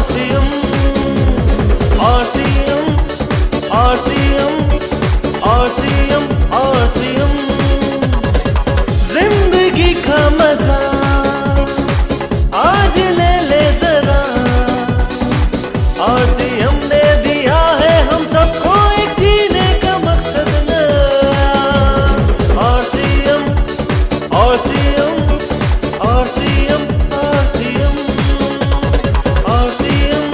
RCM RCM RCM RCM RCM जिंदगी का मजा आज ले ले जरा। RCM ने दिया है हम सबको एक जीने का मकसद नया। RCM RCM RCM RCM RCM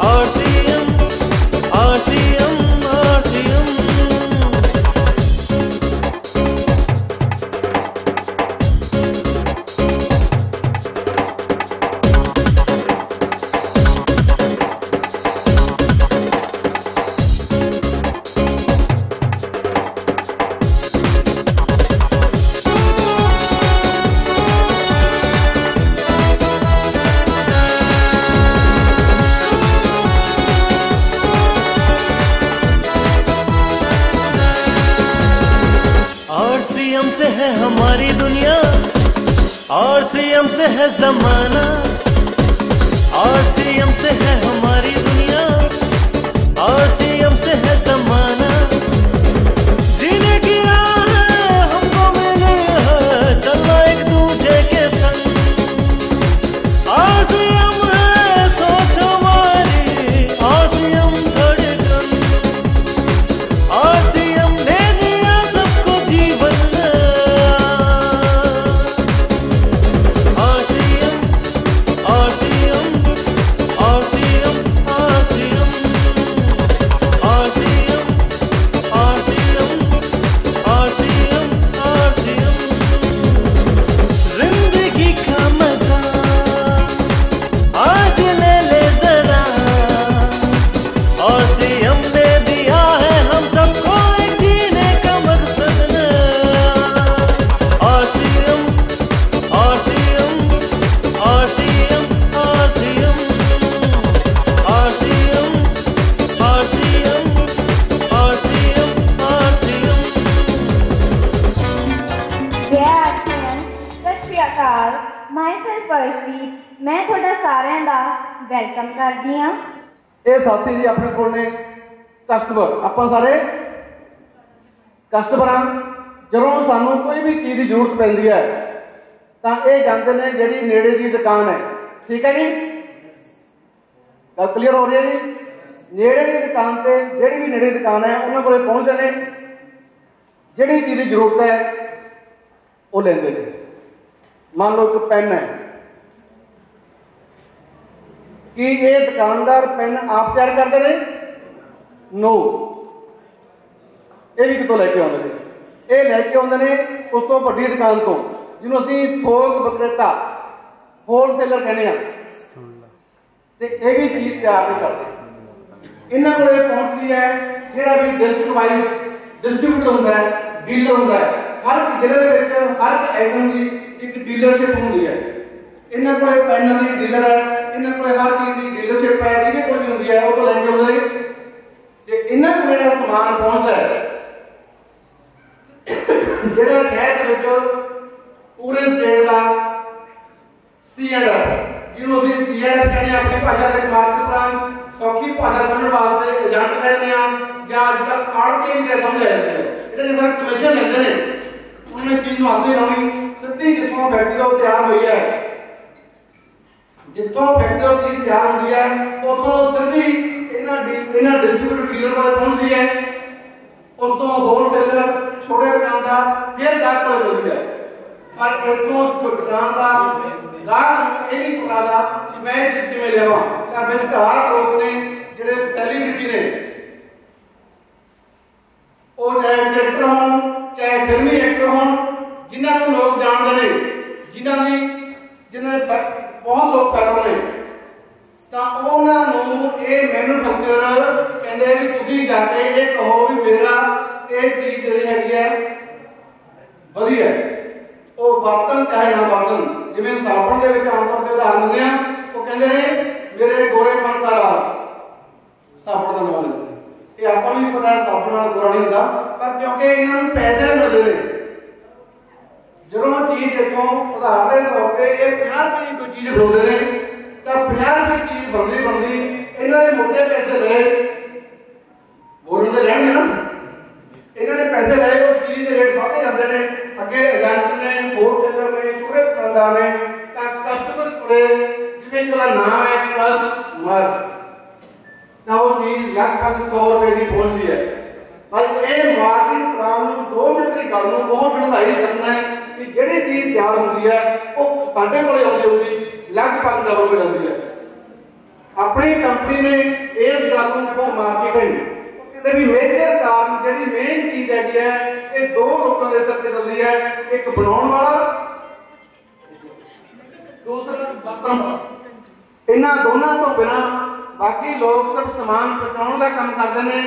RCM RCM RCM। RCM से है हमारी दुनिया, RCM से है जमाना, RCM से है हमारी दुनिया, RCM से है जमाना। जीने की राह हमको मिली है, चलना एक दूजे के संग। RCM है सोच हमारी, RCM धड़कन। RCM ने दिया सबको जीवन नया। RCM RCM RCM RCM RCM RCM RCM जिंदगी का मजा आज ले ले जरा। RCM ने दिया है हम सबको एक जीने का मकसद नया। RCM RCM RCM RCM RCM RCM RCM RCM। जय RCM, सत श्री अकाल। माई सेल्फ अर्शदीप, मैं थोड़ा सारिਆਂ ਦਾ ਵੈਲਕਮ ਕਰਦੀ ਹਾਂ। ਇਹ ਸਾਥੀ ਜੀ ਆਪਣੇ ਕੋਲ ਨੇ ਕਸਟਮਰ। ਆਪਾਂ ਸਾਰੇ ਕਸਟਮਰ ਹਾਂ। ਜਦੋਂ ਸਾਨੂੰ ਕੋਈ ਵੀ ਚੀਜ਼ ਦੀ ਜ਼ਰੂਰਤ ਪੈਂਦੀ ਹੈ ਤਾਂ ਇਹ ਜਾਂਦੇ ਨੇ ਜਿਹੜੀ ਨੇੜੇ ਦੀ ਦੁਕਾਨ ਹੈ। ਠੀਕ ਹੈ ਜੀ, ਗੱਲ ਕਲੀਅਰ ਹੋ ਰਹੀ ਹੈ ਜੀ। ਨੇੜੇ ਦੀ ਦੁਕਾਨ ਤੇ ਜਿਹੜੀ ਵੀ ਨੇੜੇ ਦੁਕਾਨ ਹੈ ਉਹਨਾਂ ਕੋਲੇ ਪਹੁੰਚਦੇ ਨੇ, ਜਿਹੜੀ ਚੀਜ਼ ਦੀ ਜ਼ਰੂਰਤ ਹੈ ਉਹ ਲੈਂਦੇ ਨੇ। ਮੰਨ ਲਓ ਇੱਕ ਪੈਨ ਹੈ, कि ये दुकानदार पेन आप तैयार करते हैं? नो, ये भी कितों लैके आते हैं? ये लैके आते हैं उस तो बड़ी दुकान तो, जिन्हों असीं थोक विक्रेता होलसेलर कहने हैं। ये भी चीज़ तैयार नहीं करते। इन्हों को पहुँचती है जोड़ा भी डिस्ट्रीब्यूटर होता है, डीलर होता है। हर एक जिले में हर एक आइटम की एक डीलरशिप होती है। इन्हों को पेन की डीलर है, इन्हों को हर चीज़ की डीलरशिप है, जिन्हें को भी होती है वो तो लैके आते हैं। तो इन्हों को जो समान पहुँचता है जोड़ा शहर के पूरे स्टेट का C&F, जिन्हों असीं C&F कहने अपनी भाषा के मार्केट ब्रांच सौखी भाषा समझ वास्ते एजेंट कहते हैं, या अजकल आड़ती भी कह समझ जाते हैं। ये सर कमीशन लेते हैं, उन्होंने चीज़ हाथ नहीं लानी, सीधी जितों फैक्ट्री का तैयार हुई है, जितों फैक्ट्री की चीज़ तैयार होती है उतों सीधी इन्हां डिस्ट्रीब्यूटर डीलर वाले पहुँचती है। उस तो होलसेलर छोटे दुकानदार फिर गाहक को मिलती है। पर इतों दुकानदार गाहक ये नहीं पता कि मैं चीज़ किवें लेवां। तां विचकार लोग ने जिहड़े सैलीब्रिटी ने, वो चाहे एक्टर होण चाहे फिल्मी एक्टर होण, जिन्हां नूं लोग जानते हैं, जिन्हां बहुत लोग फैलो ने, तो उन्होंने ये मैन्युफैक्चरर कहते भी तुसीं जाके ये कहो भी मेरा ये चीज़ जी है वधिया, वो बर्तन चाहे ना बर्तन, जिवें साबुन के आमतौर पर उदाहरण दिंदे आ, वो कहते हैं मेरे गोरेपन का राज, साबुन का नाम लेते हैं। ये आपां नूं भी पता है साबुन नाल गोरा नहीं होंदा, पर क्योंकि इन्हां नूं पैसे मिलते हैं। जो चीज़ इतों उदाहरण के तौर पर 50 रुपए की कोई चीज़ बनाते हैं तो 50 रुपए चीज बनती इन्होंने मोटे पैसे ले बोलने तो लैने ना इन्होंने पैसे ले वो चीज के रेट बढ़ते जाते हैं अगे एजेंट ने होलसेलर ने छोटे दुकानदार ने कस्टमर को जिम्मे का नाम है कस्टमर तो वो चीज लगभग 100 रुपए की पहुंचती है पर ये मार्केट प्राइस 2 मिनट की गल बहुत ढिलाई समझना है कि ਜਿਹੜੀ चीज तैयार होती है वो साढ़े को आती होगी लगभग डबल हो जाती है अपनी कंपनी ने इस गल को मार्केटिंग कहते भी मेजर कारण ਜਿਹੜੀ मेन चीज हैगी है ये दो लोगों के सिर ते चलती है एक बनाने वाला दूसरा बर्तन वाला इन्हां दोनों तो बिना बाकी लोग सिर्फ समान पहुंचाने का काम करते हैं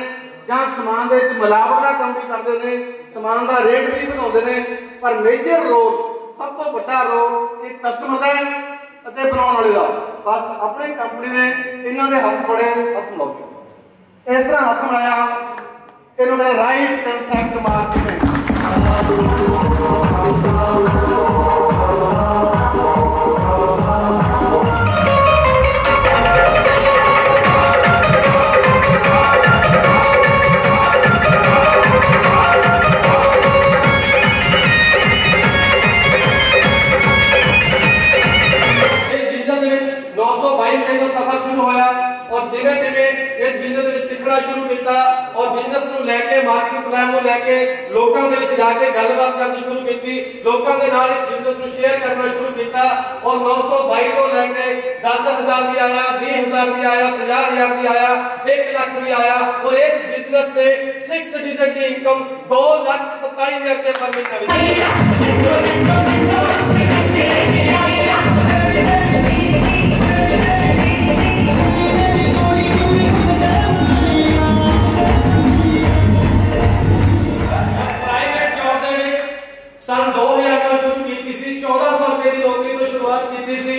ਜਾਂ ਸਮਾਨ ਦੇ ਵਿੱਚ ਮਿਲਾਵਟ ਦਾ ਕੰਮ ਵੀ ਕਰਦੇ ਨੇ ਸਮਾਨ ਦਾ ਰੇਟ ਵੀ ਬਣਾਉਂਦੇ ਨੇ ਪਰ ਮੇਜਰ ਰੋਲ ਸਭ ਤੋਂ ਵੱਡਾ ਰੋਲ ਇਹ ਕਸਟਮਰ ਦਾ ਅਤੇ ਬਣਾਉਣ ਵਾਲੇ ਦਾ ਬਸ ਆਪਣੀ ਕੰਪਨੀ ਨੇ ਇਹਨਾਂ ਦੇ ਹੱਥ ਬੜੇ ਹੱਥ ਮਿਲਾਏ ਇਸ ਤਰ੍ਹਾਂ ਹੱਥ ਮਿਲਾਇਆ ਇਹਨੂੰ ਕਹਿੰਦੇ ਰਾਈਟ ਕਨਸੈਪਟ ਮਾਰਕੀਟਿੰਗ और बिजनेस ਨੂੰ ਲੈ ਕੇ ਮਾਰਕੀਟ ਪਲਾਨ ਨੂੰ ਲੈ ਕੇ ਲੋਕਾਂ ਦੇ ਵਿੱਚ ਜਾ ਕੇ ਗੱਲਬਾਤ ਕਰਨੀ ਸ਼ੁਰੂ ਕੀਤੀ ਲੋਕਾਂ ਦੇ ਨਾਲ ਇਸ ਬਿਜ਼ਨਸ ਨੂੰ ਸ਼ੇਅਰ ਕਰਨਾ ਸ਼ੁਰੂ ਕੀਤਾ और 922 ਤੋਂ ਲੈ ਕੇ 10000 ਵੀ ਆਇਆ 20000 ਵੀ ਆਇਆ 50000 ਵੀ ਆਇਆ 1 ਲੱਖ ਵੀ ਆਇਆ और इस बिजनेस से 6 डिजिट की इनकम 2,27,000 के पर महीना सन 2000 ਤੋਂ ਸ਼ੁਰੂ ਕੀਤੀ ਸੀ 1400 ਰੁਪਏ ਦੀ ਨੌਕਰੀ ਤੋਂ ਸ਼ੁਰੂਆਤ ਕੀਤੀ ਸੀ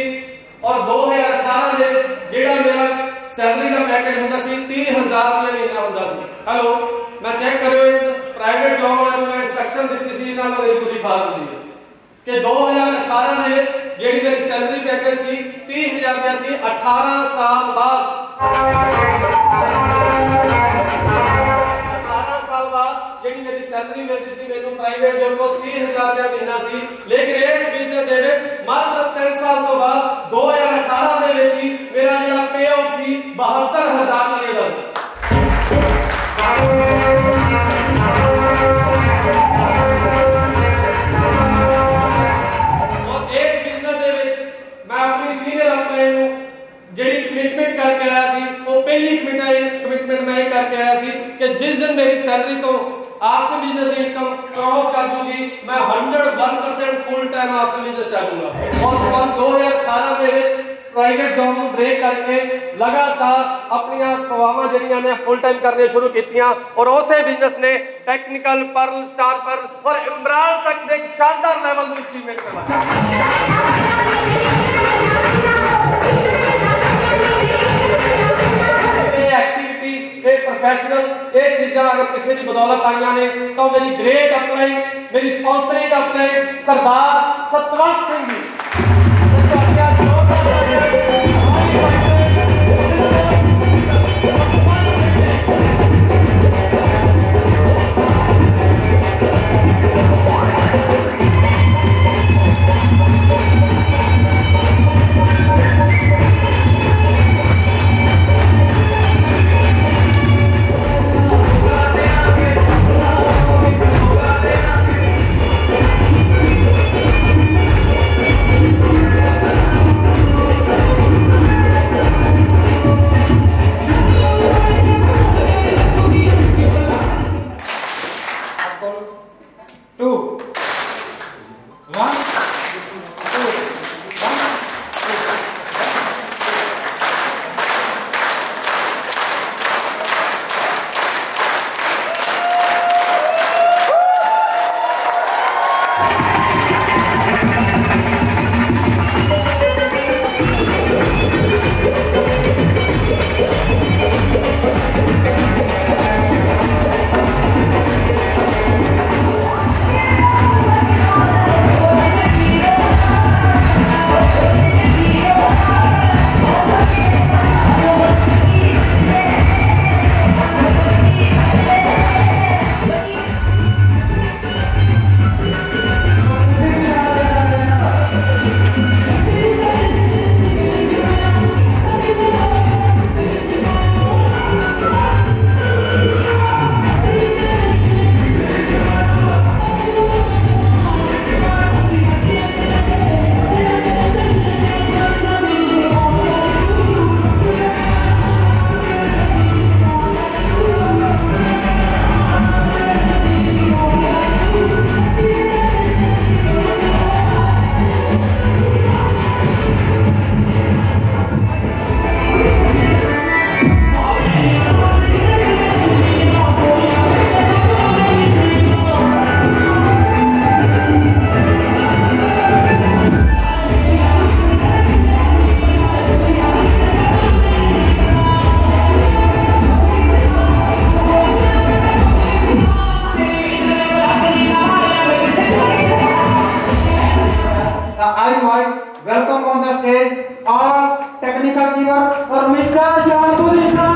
ਔਰ 2018 ਦੇ ਵਿੱਚ ਜਿਹੜਾ ਮੇਰਾ ਸੈਲਰੀ ਦਾ ਪੈਕੇਜ ਹੁੰਦਾ ਸੀ 30000 ਰੁਪਏ ਮਹੀਨਾ ਹੁੰਦਾ ਸੀ ਹੈਲੋ ਮੈਂ ਚੈੱਕ ਕਰਿਓ ਇੱਕ ਪ੍ਰਾਈਵੇਟ ਜੌਬ ਵਾਲਿਆਂ ਨੂੰ ਮੈਂ ਇੰਸਟਰਕਸ਼ਨ ਦਿੱਤੀ ਸੀ ਇਹਨਾਂ ਨਾਲ ਮੇਰੀ ਪੂਰੀ ਖਾਰ ਹੁੰਦੀ ਹੈ ਕਿ 2018 ਦੇ ਵਿੱਚ ਜਿਹੜੀ ਮੇਰੀ ਸੈਲਰੀ ਪੈਕੇਜ ਸੀ 30000 ਰੁਪਏ ਸੀ 18 ਸਾਲ ਬਾਅਦ ਜਿਹੜੀ ਮੇਰੀ ਸੈਲਰੀ ਮਿਲਦੀ ਸੀ ਮੈਨੂੰ ਪ੍ਰਾਈਵੇਟ ਜੌਬ ਤੋਂ 30000 ਰੁਪਏ ਮਹੀਨਾ ਸੀ ਲੇਕਿਨ ਇਸ ਬਿਜ਼ਨਸ ਦੇ ਵਿੱਚ ਮਾત્ર 3 ਸਾਲ ਤੋਂ ਬਾਅਦ 2018 ਦੇ ਵਿੱਚ ਹੀ ਮੇਰਾ ਜਿਹੜਾ ਪੇ ਆਊਟ ਸੀ 72000 ਰੁਪਏ ਦਾ ਸੀ और इस बिजनेस ਦੇ ਵਿੱਚ ਮੈਂ ਆਪਣੀ ਸੀਨੀਅਰ ਅਪਲਾਈ ਨੂੰ ਜਿਹੜੀ ਕਮਿਟਮੈਂਟ ਕਰਕੇ ਆਇਆ ਸੀ ਉਹ ਪਹਿਲੀ ਕਮਿਟਮੈਂਟ ਮੈਂ ਇਹ ਕਰਕੇ ਆਇਆ ਸੀ ਕਿ ਜਿਸ ਦਿਨ ਮੇਰੀ ਸੈਲਰੀ ਤੋਂ आश्रम बिजनेस इनकम क्रॉस कर दूंगी मैं 101% फुल टाइम आश्रम बिजनेस चलाऊंगा और सन 2018 ਦੇ ਵਿੱਚ ਪ੍ਰਾਈਵੇਟ ਜੌਬ ਨੂੰ ਬ੍ਰੇਕ ਕਰਕੇ ਲਗਾਤਾਰ ਆਪਣੀਆਂ ਸੇਵਾਵਾਂ ਜਿਹੜੀਆਂ ਨੇ ਫੁੱਲ ਟਾਈਮ ਕਰਨੇ ਸ਼ੁਰੂ ਕੀਤੀਆਂ ਔਰ ਉਸੇ ਬਿਜ਼ਨਸ ਨੇ ਟੈਕਨੀਕਲ ਪਰਲ ਸਟਾਰ ਪਰਲ ਔਰ ਇਮਰਾਨ ਤੱਕ ਦੇ ਸ਼ਾਨਦਾਰ ਲੈਵਲ ਨੂੰ ਅਚੀਵਮੈਂਟ ਕਰਵਾਇਆ प्रोफेशनल एक चीज़ अगर किसी की बदौलत आई ने तो मेरी ग्रेट अपलाइन मेरी स्पॉन्सरिंग अपलाइन सरदार सतवंत सिंह जी तालीवर और मिस्टर शाहरुख खान।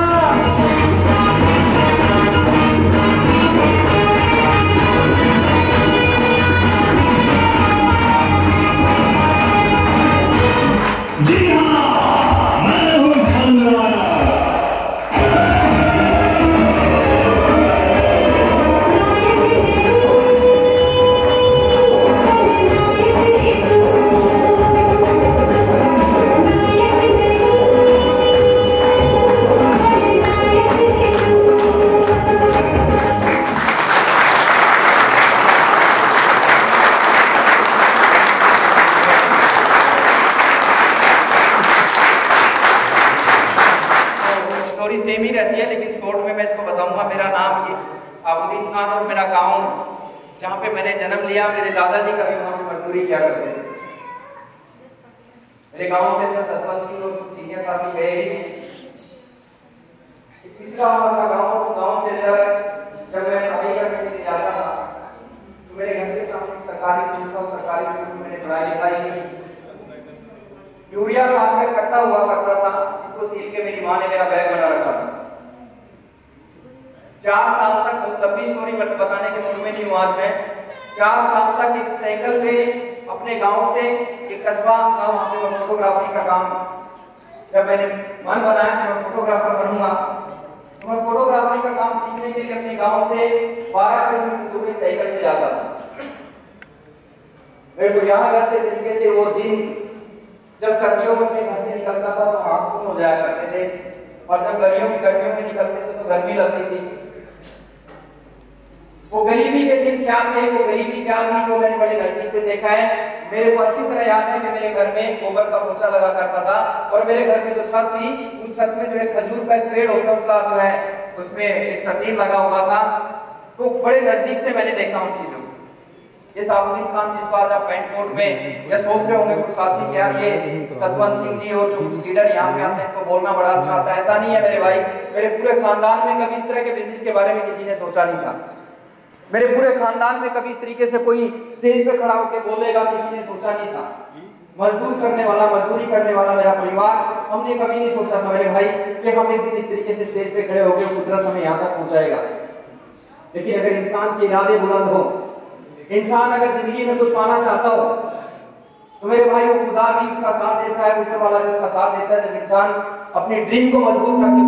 सेम ही रहती है, लेकिन शॉर्ट में मैं इसको बताऊंगा। मेरा नाम ये आबुद्दीन खान और मेरा गांव जहाँ पे मैंने जन्म लिया, मेरे दादाजी कभी वहाँ पे मजदूरी किया करते थे। मेरे गांव के अंदर सतवंत सिंह और सीनियर साथी गए ही। तीसरा हमारा गांव के अंदर जब मैं पढ़ाई करने के लिए जाता था तो मेरे घर के सामने सरकारी स्कूल था, सरकारी स्कूल में मैंने पढ़ाई लिखाई की। यूरिया खाद में कट्टा हुआ करता था, जिसको सील के मेरी माँ ने मेरा बैग बना रखा था। 4 साल तक, लंबी स्टोरी बताने के मूड में नहीं हूँ आज मैं। 4 साल तक एक साइकिल से अपने गांव से एक कस्बा था, वहाँ पे मैं फोटोग्राफी का काम, जब मैंने मन बनाया कि मैं फोटोग्राफर बनूंगा तो मैं फोटोग्राफी का काम सीखने के लिए अपने गांव से 12 किलोमीटर दूर साइकिल पे जाता था। मेरे को याद अच्छे तरीके से वो दिन जब सर्दियों में अपने घर से निकलता था तो आंख सुन हो जाया करते थे, और जब गर्मियों में निकलते थे तो गर्मी लगती थी। वो गरीबी के दिन क्या थे, वो गरीबी क्या थी, वो मैंने बड़े नजदीक से देखा है। मेरे को अच्छी तरह याद है कि मेरे घर में गोबर का पोछा लगा करता था, और मेरे घर में जो छत थी, उस छत में जो एक खजूर का पेड़ होता उसका जो है उसमें एक सतीन लगा हुआ था। तो बड़े नजदीक से मैंने देखा उन चीजों को। ये आबुद्दीन खान जिसको आज आप पैंट कोट में या सोच रहे होंगे कुछ साथी कि यार ये सतवंत सिंह जी और जो कुछ लीडर यहाँ पे आते हैं तो बोलना बड़ा अच्छा आता है, ऐसा नहीं है मेरे भाई। मेरे पूरे खानदान में कभी इस तरह के बिजनेस के बारे में किसी ने सोचा नहीं था। मेरे पूरे खानदान में कभी इस तरीके से कोई स्टेज पे खड़ा होकर बोलेगा किसी ने सोचा नहीं था। मजदूरी करने वाला मेरा परिवार, हमने कभी नहीं सोचा था मेरे भाई कि हम एक दिन इस तरीके से स्टेज पे खड़े होकर कुदरत हमें यहाँ तक पहुंचाएगा। लेकिन अगर इंसान के इरादे बुलंद हो, इंसान अगर जिंदगी में कुछ पाना चाहता हो तो मेरे भाई वो खुदा भी उसका साथ देता है, ऊपर वाला भी उसका साथ देता है। जब इंसान अपने ड्रीम को मजबूत करके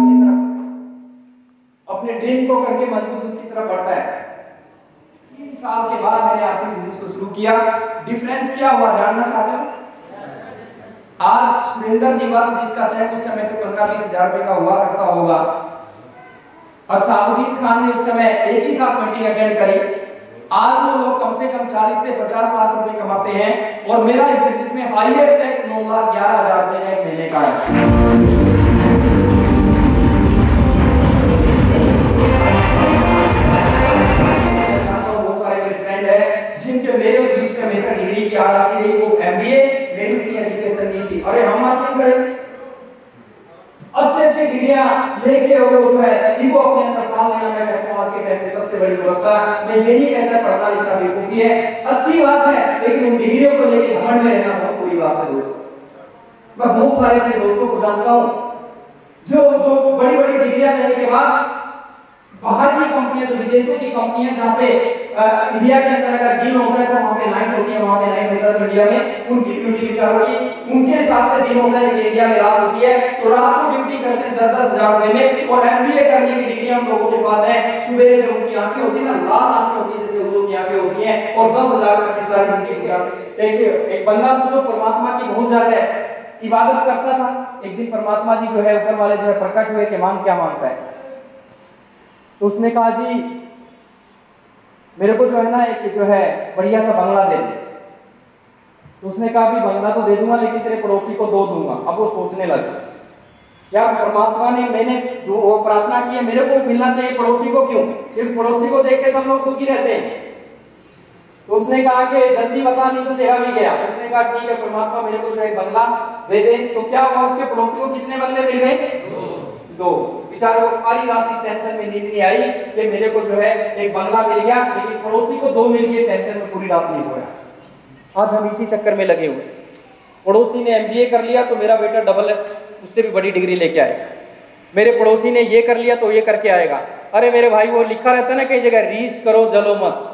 उसकी तरफ बढ़ता है। 3 साल के बाद मैंने आरसी बिजनेस को शुरू किया। डिफरेंस क्या हुआ जानना चाहते हो? आज सुरेंद्र जी वर्ष जिसका चेक उस समय पे 15-20 हजार रुपए का हुआ करता होगा, और साबुद्दीन खान ने उस समय एक ही साथ मीटिंग अटेंड करी। आज वो लोग कम से कम 40 से 50 लाख रुपए कमाते हैं, और मेरा इस बिजनेस में हाईएस्ट चेक 9,11,000 रुपए एक महीने का है। बहुत सारे मेरे फ्रेंड हैं जिनके मेरे बीच में हमेशा डिग्री की आड़ आती रही। वो MBA, मेरी इतनी एजुकेशन नहीं थी। अरे हम मार्चिंग करें अच्छे डिग्रियां लेके वो जो है इनको अपने अंदर पाल लेना, मैं कहता हूं आज के टाइम में सबसे बड़ी बुराई। मैं ये नहीं कहता पढ़ना लिखना बेवकूफी है, अच्छी बात है, लेकिन उन डिग्रियों को लेके घमंड में रहना बहुत बुरी बात है दोस्तों। मैं बहुत सारे अपने दोस्तों को जानता हूं जो बड़ी डिग्रियां लेने के बाद बाहर की कंपनियां, जो विदेशों की कंपनियां जहां पे इंडिया के अंदर अगर डील होता है तो वहां पे नाइट होती है, वहां पे नाइट होता है इंडिया में, उनकी ड्यूटी विचारों की उनके हिसाब से डील होता है, लेकिन इंडिया में रात होती है तो रात को ड्यूटी करते हैं 10-10 हजार रुपए में। और MBA करने की डिग्री हम लोगों के पास है। सुबह जब उनकी आंखें होती है ना, लाल आंखें होती है जैसे उर्दू की आंखें होती हैं, और 10,000 रुपए की सारी जिंदगी गुजारते। एक बंदा जो परमात्मा की बहुत ज्यादा इबादत करता था, एक दिन परमात्मा जी जो है ऊपर वाले जो है प्रकट हुए कि मांग क्या मांगता है। तो उसने कहा जी मेरे को जो है ना एक जो है बढ़िया सा बंगला दे दे। तो उसने कहा भी बंगला तो दे दूंगा लेकिन तेरे पड़ोसी को 2 दूंगा। अब वो सोचने लगा क्या परमात्मा ने मैंने जो वो प्रार्थना की है मेरे को मिलना चाहिए, पड़ोसी को क्यों? सिर्फ पड़ोसी को देख के सब लोग दुखी रहते हैं। तो उसने कहा कि जल्दी बता नहीं तो तेरा भी गया। उसने कहा ठीक है परमात्मा मेरे को जो है बंगला दे दे। तो क्या हुआ, उसके पड़ोसी को कितने बंगले मिल गए? 2। बेचारे को सारी रात इस टेंशन में नींद नहीं आई कि मेरे को जो है एक बंगला मिल गया, लेकिन पड़ोसी को 2 मिल गए। टेंशन में पूरी रात नहीं सोया। आज हम इसी चक्कर में लगे हुए। पड़ोसी ने MBA कर लिया तो मेरा बेटा डबल उससे भी बड़ी डिग्री लेके आएगा। मेरे पड़ोसी ने ये कर लिया तो ये करके आएगा। अरे मेरे भाई, वो लिखा रहता है ना कई जगह, रीस करो जलो मत।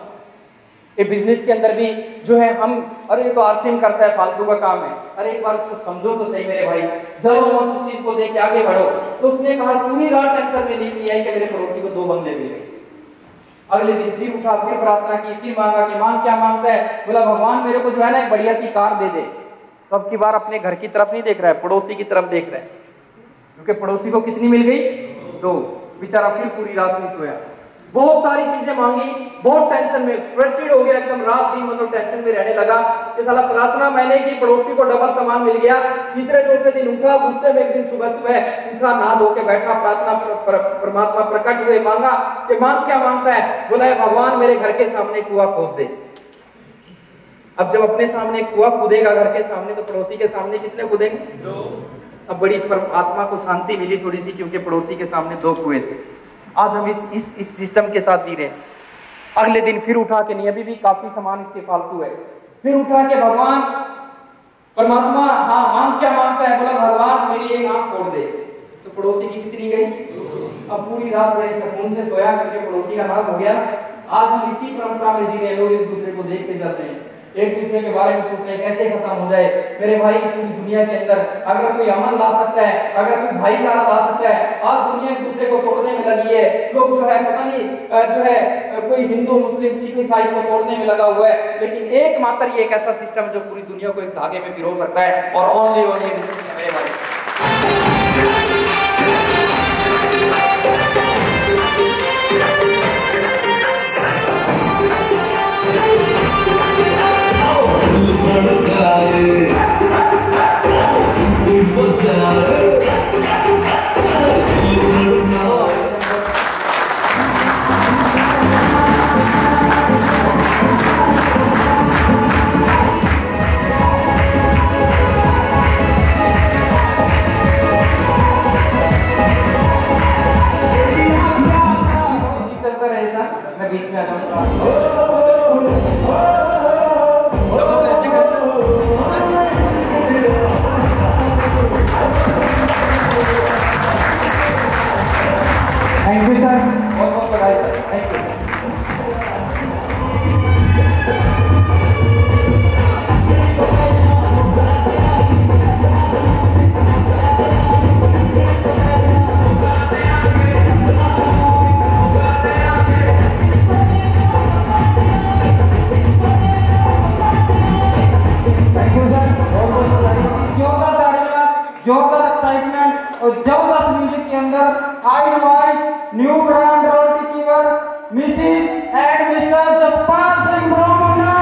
ये बिजनेस के अंदर भी जो है हम, अरे ये तो RCM करता है, फालतू का काम है। अरे एक बार उसको समझो तो सही मेरे भाई, जलो मत, उस चीज को देख के आगे बढ़ो। तो उसने कहा पूरी रात टेंशन में नींद नहीं आई कि मेरे पड़ोसी को 2 बंगले मिल गए। अगले दिन फिर उठा, फिर प्रार्थना की, फिर मांगा कि मांग क्या मांगता है? बोला भगवान मेरे को जो है ना एक बढ़िया सी कार दे दे। तो अब की बार अपने घर की तरफ नहीं देख रहा है, पड़ोसी की तरफ देख रहा है, क्योंकि पड़ोसी को कितनी मिल गई? 2। बेचारा फिर पूरी रात नहीं सोया, बहुत सारी चीजें मांगी, बहुत टेंशन में, फ्रस्ट्रेट हो गया एकदम, रात दिन मतलब टेंशन में रहने लगा कि साला प्रार्थना मैंने की, पड़ोसी को डबल सामान मिल गया। तीसरे चौथे दिन उठा, गुस्से में एक दिन सुबह सुबह उठा, नहा धो के बैठा, प्रार्थना परमात्मा प्रकट हुए, मांगा कि मांग क्या मांगता है? बोला भगवान मेरे घर के सामने कुआं खोद दे। अब जब अपने सामने कुआं खुदेगा घर के सामने, तो पड़ोसी के सामने कितने खुदेंगे? 2। अब बड़ी आत्मा को शांति मिली थोड़ी सी, क्योंकि पड़ोसी के सामने 2 कुएं थे। आज हम इस सिस्टम के साथ जी रहे हैं। अगले दिन फिर उठा के, नहीं अभी भी काफी सामान इसके फालतू है, फिर उठा के भगवान परमात्मा, हाँ मांग क्या मांगता है? बोला भगवान मेरी एक आंख फोड़ दे। तो पड़ोसी की कितनी गई? अब पूरी रात बड़े सुकून से सोया, क्योंकि पड़ोसी का नाश हो गया। आज हम इसी परंपरा में जी रहे हैं, लोग एक दूसरे को देखते जाते हैं, एक दूसरे के बारे में सोच रहे हैं कैसे खत्म हो जाए। मेरे भाई, पूरी दुनिया के अंदर अगर कोई अमन ला सकता है, अगर कोई भाईचारा ला सकता है, आज दुनिया एक दूसरे को तोड़ने में लगी है। लोग जो है पता नहीं जो है कोई हिंदू मुस्लिम सिख ईसाई को तोड़ने में लगा हुआ है, लेकिन एकमात्र ये एक ऐसा सिस्टम है जो पूरी दुनिया को एक धागे में पिरो सकता है, और ओनली मेरे भाई। चलता रहेगा, मैं बीच में आ जाऊंगा। थैंक यू सर, बहुत बहुत बधाई सर, थैंक यू। जोरदार एक्साइटमेंट और जबरदस्त म्यूजिक के अंदर I invite new brand roti keyword Mrs and mister Jaspal Singh ब्राह्मणा।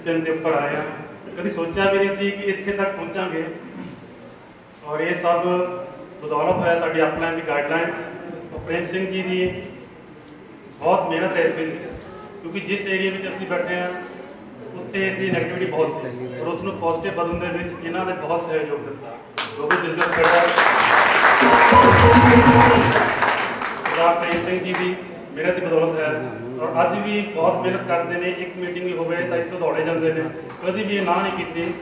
ਪੋਜੀਸ਼ਨ ਦੇ ਉੱਪਰ ਆਏ ਹਾਂ। ਕਦੀ ਸੋਚਿਆ ਵੀ ਨਹੀਂ ਸੀ ਕਿ ਇੱਥੇ ਤੱਕ ਪਹੁੰਚਾਂਗੇ, ਔਰ ਇਹ ਸਭ ਬਦੌਲਤ ਹੋਇਆ ਸਾਡੀ ਅਪਲਾਈਨ ਦੀ ਗਾਈਡਲਾਈਨਸ। ਪ੍ਰੇਮ ਸਿੰਘ ਜੀ ਦੀ ਬਹੁਤ ਮਿਹਨਤ ਹੈ ਇਸ ਵਿੱਚ, ਕਿਉਂਕਿ ਜਿਸ ਏਰੀਆ ਵਿੱਚ ਅਸੀਂ ਬੈਠੇ ਹਾਂ ਉੱਥੇ ਇਹਦੀ ਨੈਗੇਟਿਵਿਟੀ ਬਹੁਤ ਸੀ, ਔਰ ਉਸ ਨੂੰ ਪੋਜ਼ਿਟਿਵ ਬਦਲਣ ਦੇ ਵਿੱਚ ਇਹਨਾਂ ਨੇ ਬਹੁਤ ਸਹਿਯੋਗ ਦਿੱਤਾ। ਜੋ ਵੀ ਬਿਜ਼ਨਸ ਕਰਦਾ ਸਰਦਾਰ ਪ੍ਰੇਮ ਸਿੰਘ ਜੀ ਦੀ ਮਿਹਨਤ ਦੀ ਬਦੌਲਤ ਹੈ, ਔਰ ਅੱਜ ਵੀ ਬਹੁਤ ਮਿਹਨਤ ਕਰਦੇ ਨੇ। ਇੱਕ ਮੀਟਿੰਗ ਵੀ ਹੋਵੇ ਤਾਂ ਇਸ ਤੋਂ ਦੌੜੇ ਜਾਂਦੇ ਨੇ, ਕਦੀ ਵੀ ਇਹ ਨਾ ਨਹੀਂ ਕੀਤੀ।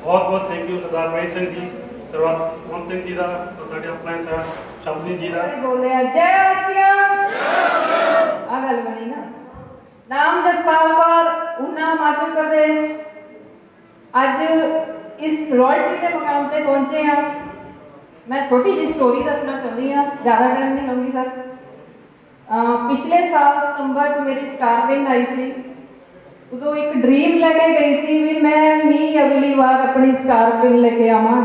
ਬਹੁਤ ਬਹੁਤ ਥੈਂਕ ਯੂ ਸਰਦਾਰ ਪ੍ਰੇਮ ਸਿੰਘ ਜੀ, ਸਰਦਾਰ ਮੋਹਨ ਸਿੰਘ ਜੀ ਦਾ, ਔਰ ਸਾਡੇ ਅਪਲਾਈਨ ਸਾਹਿਬ ਸ਼ਬਦੀਪ ਜੀ ਦਾ। ਬੋਲਿਆ ਜੈ ਆਸਿਆ ਆ ਗੱਲ ਬਣੀ ਨਾ। ਨਾਮ ਜਸਪਾਲ ਕੌਰ, ਉਨਾ ਹਿਮਾਚਲ ਪ੍ਰਦੇਸ਼। ਅੱਜ ਇਸ ਰਾਇਲਟੀ ਦੇ ਮੁਕਾਮ ਤੇ ਪਹੁੰਚੇ ਆ। ਮੈਂ ਛੋਟੀ ਜਿਹੀ ਸਟੋਰੀ ਦੱਸਣਾ ਚਾਹੁੰਦੀ ਹਾਂ, ਜ਼ਿਆਦਾ ਟਾਈਮ ਨਹੀਂ ਲਊਂਗੀ ਸਰ। ਪਿਛਲੇ ਸਾਲ ਸਤੰਬਰ 'ਚ ਮੇਰੀ ਸਟਾਰ ਵਿਨ ਆਈ ਸੀ। ਉਦੋਂ ਇੱਕ ਡ੍ਰੀਮ ਲੈ ਕੇ ਗਈ ਸੀ ਵੀ ਮੈਂ ਵੀ ਅਗਲੀ ਵਾਰ ਆਪਣੀ ਸਟਾਰ ਵਿਨ ਲੈ ਕੇ ਆਵਾਂ,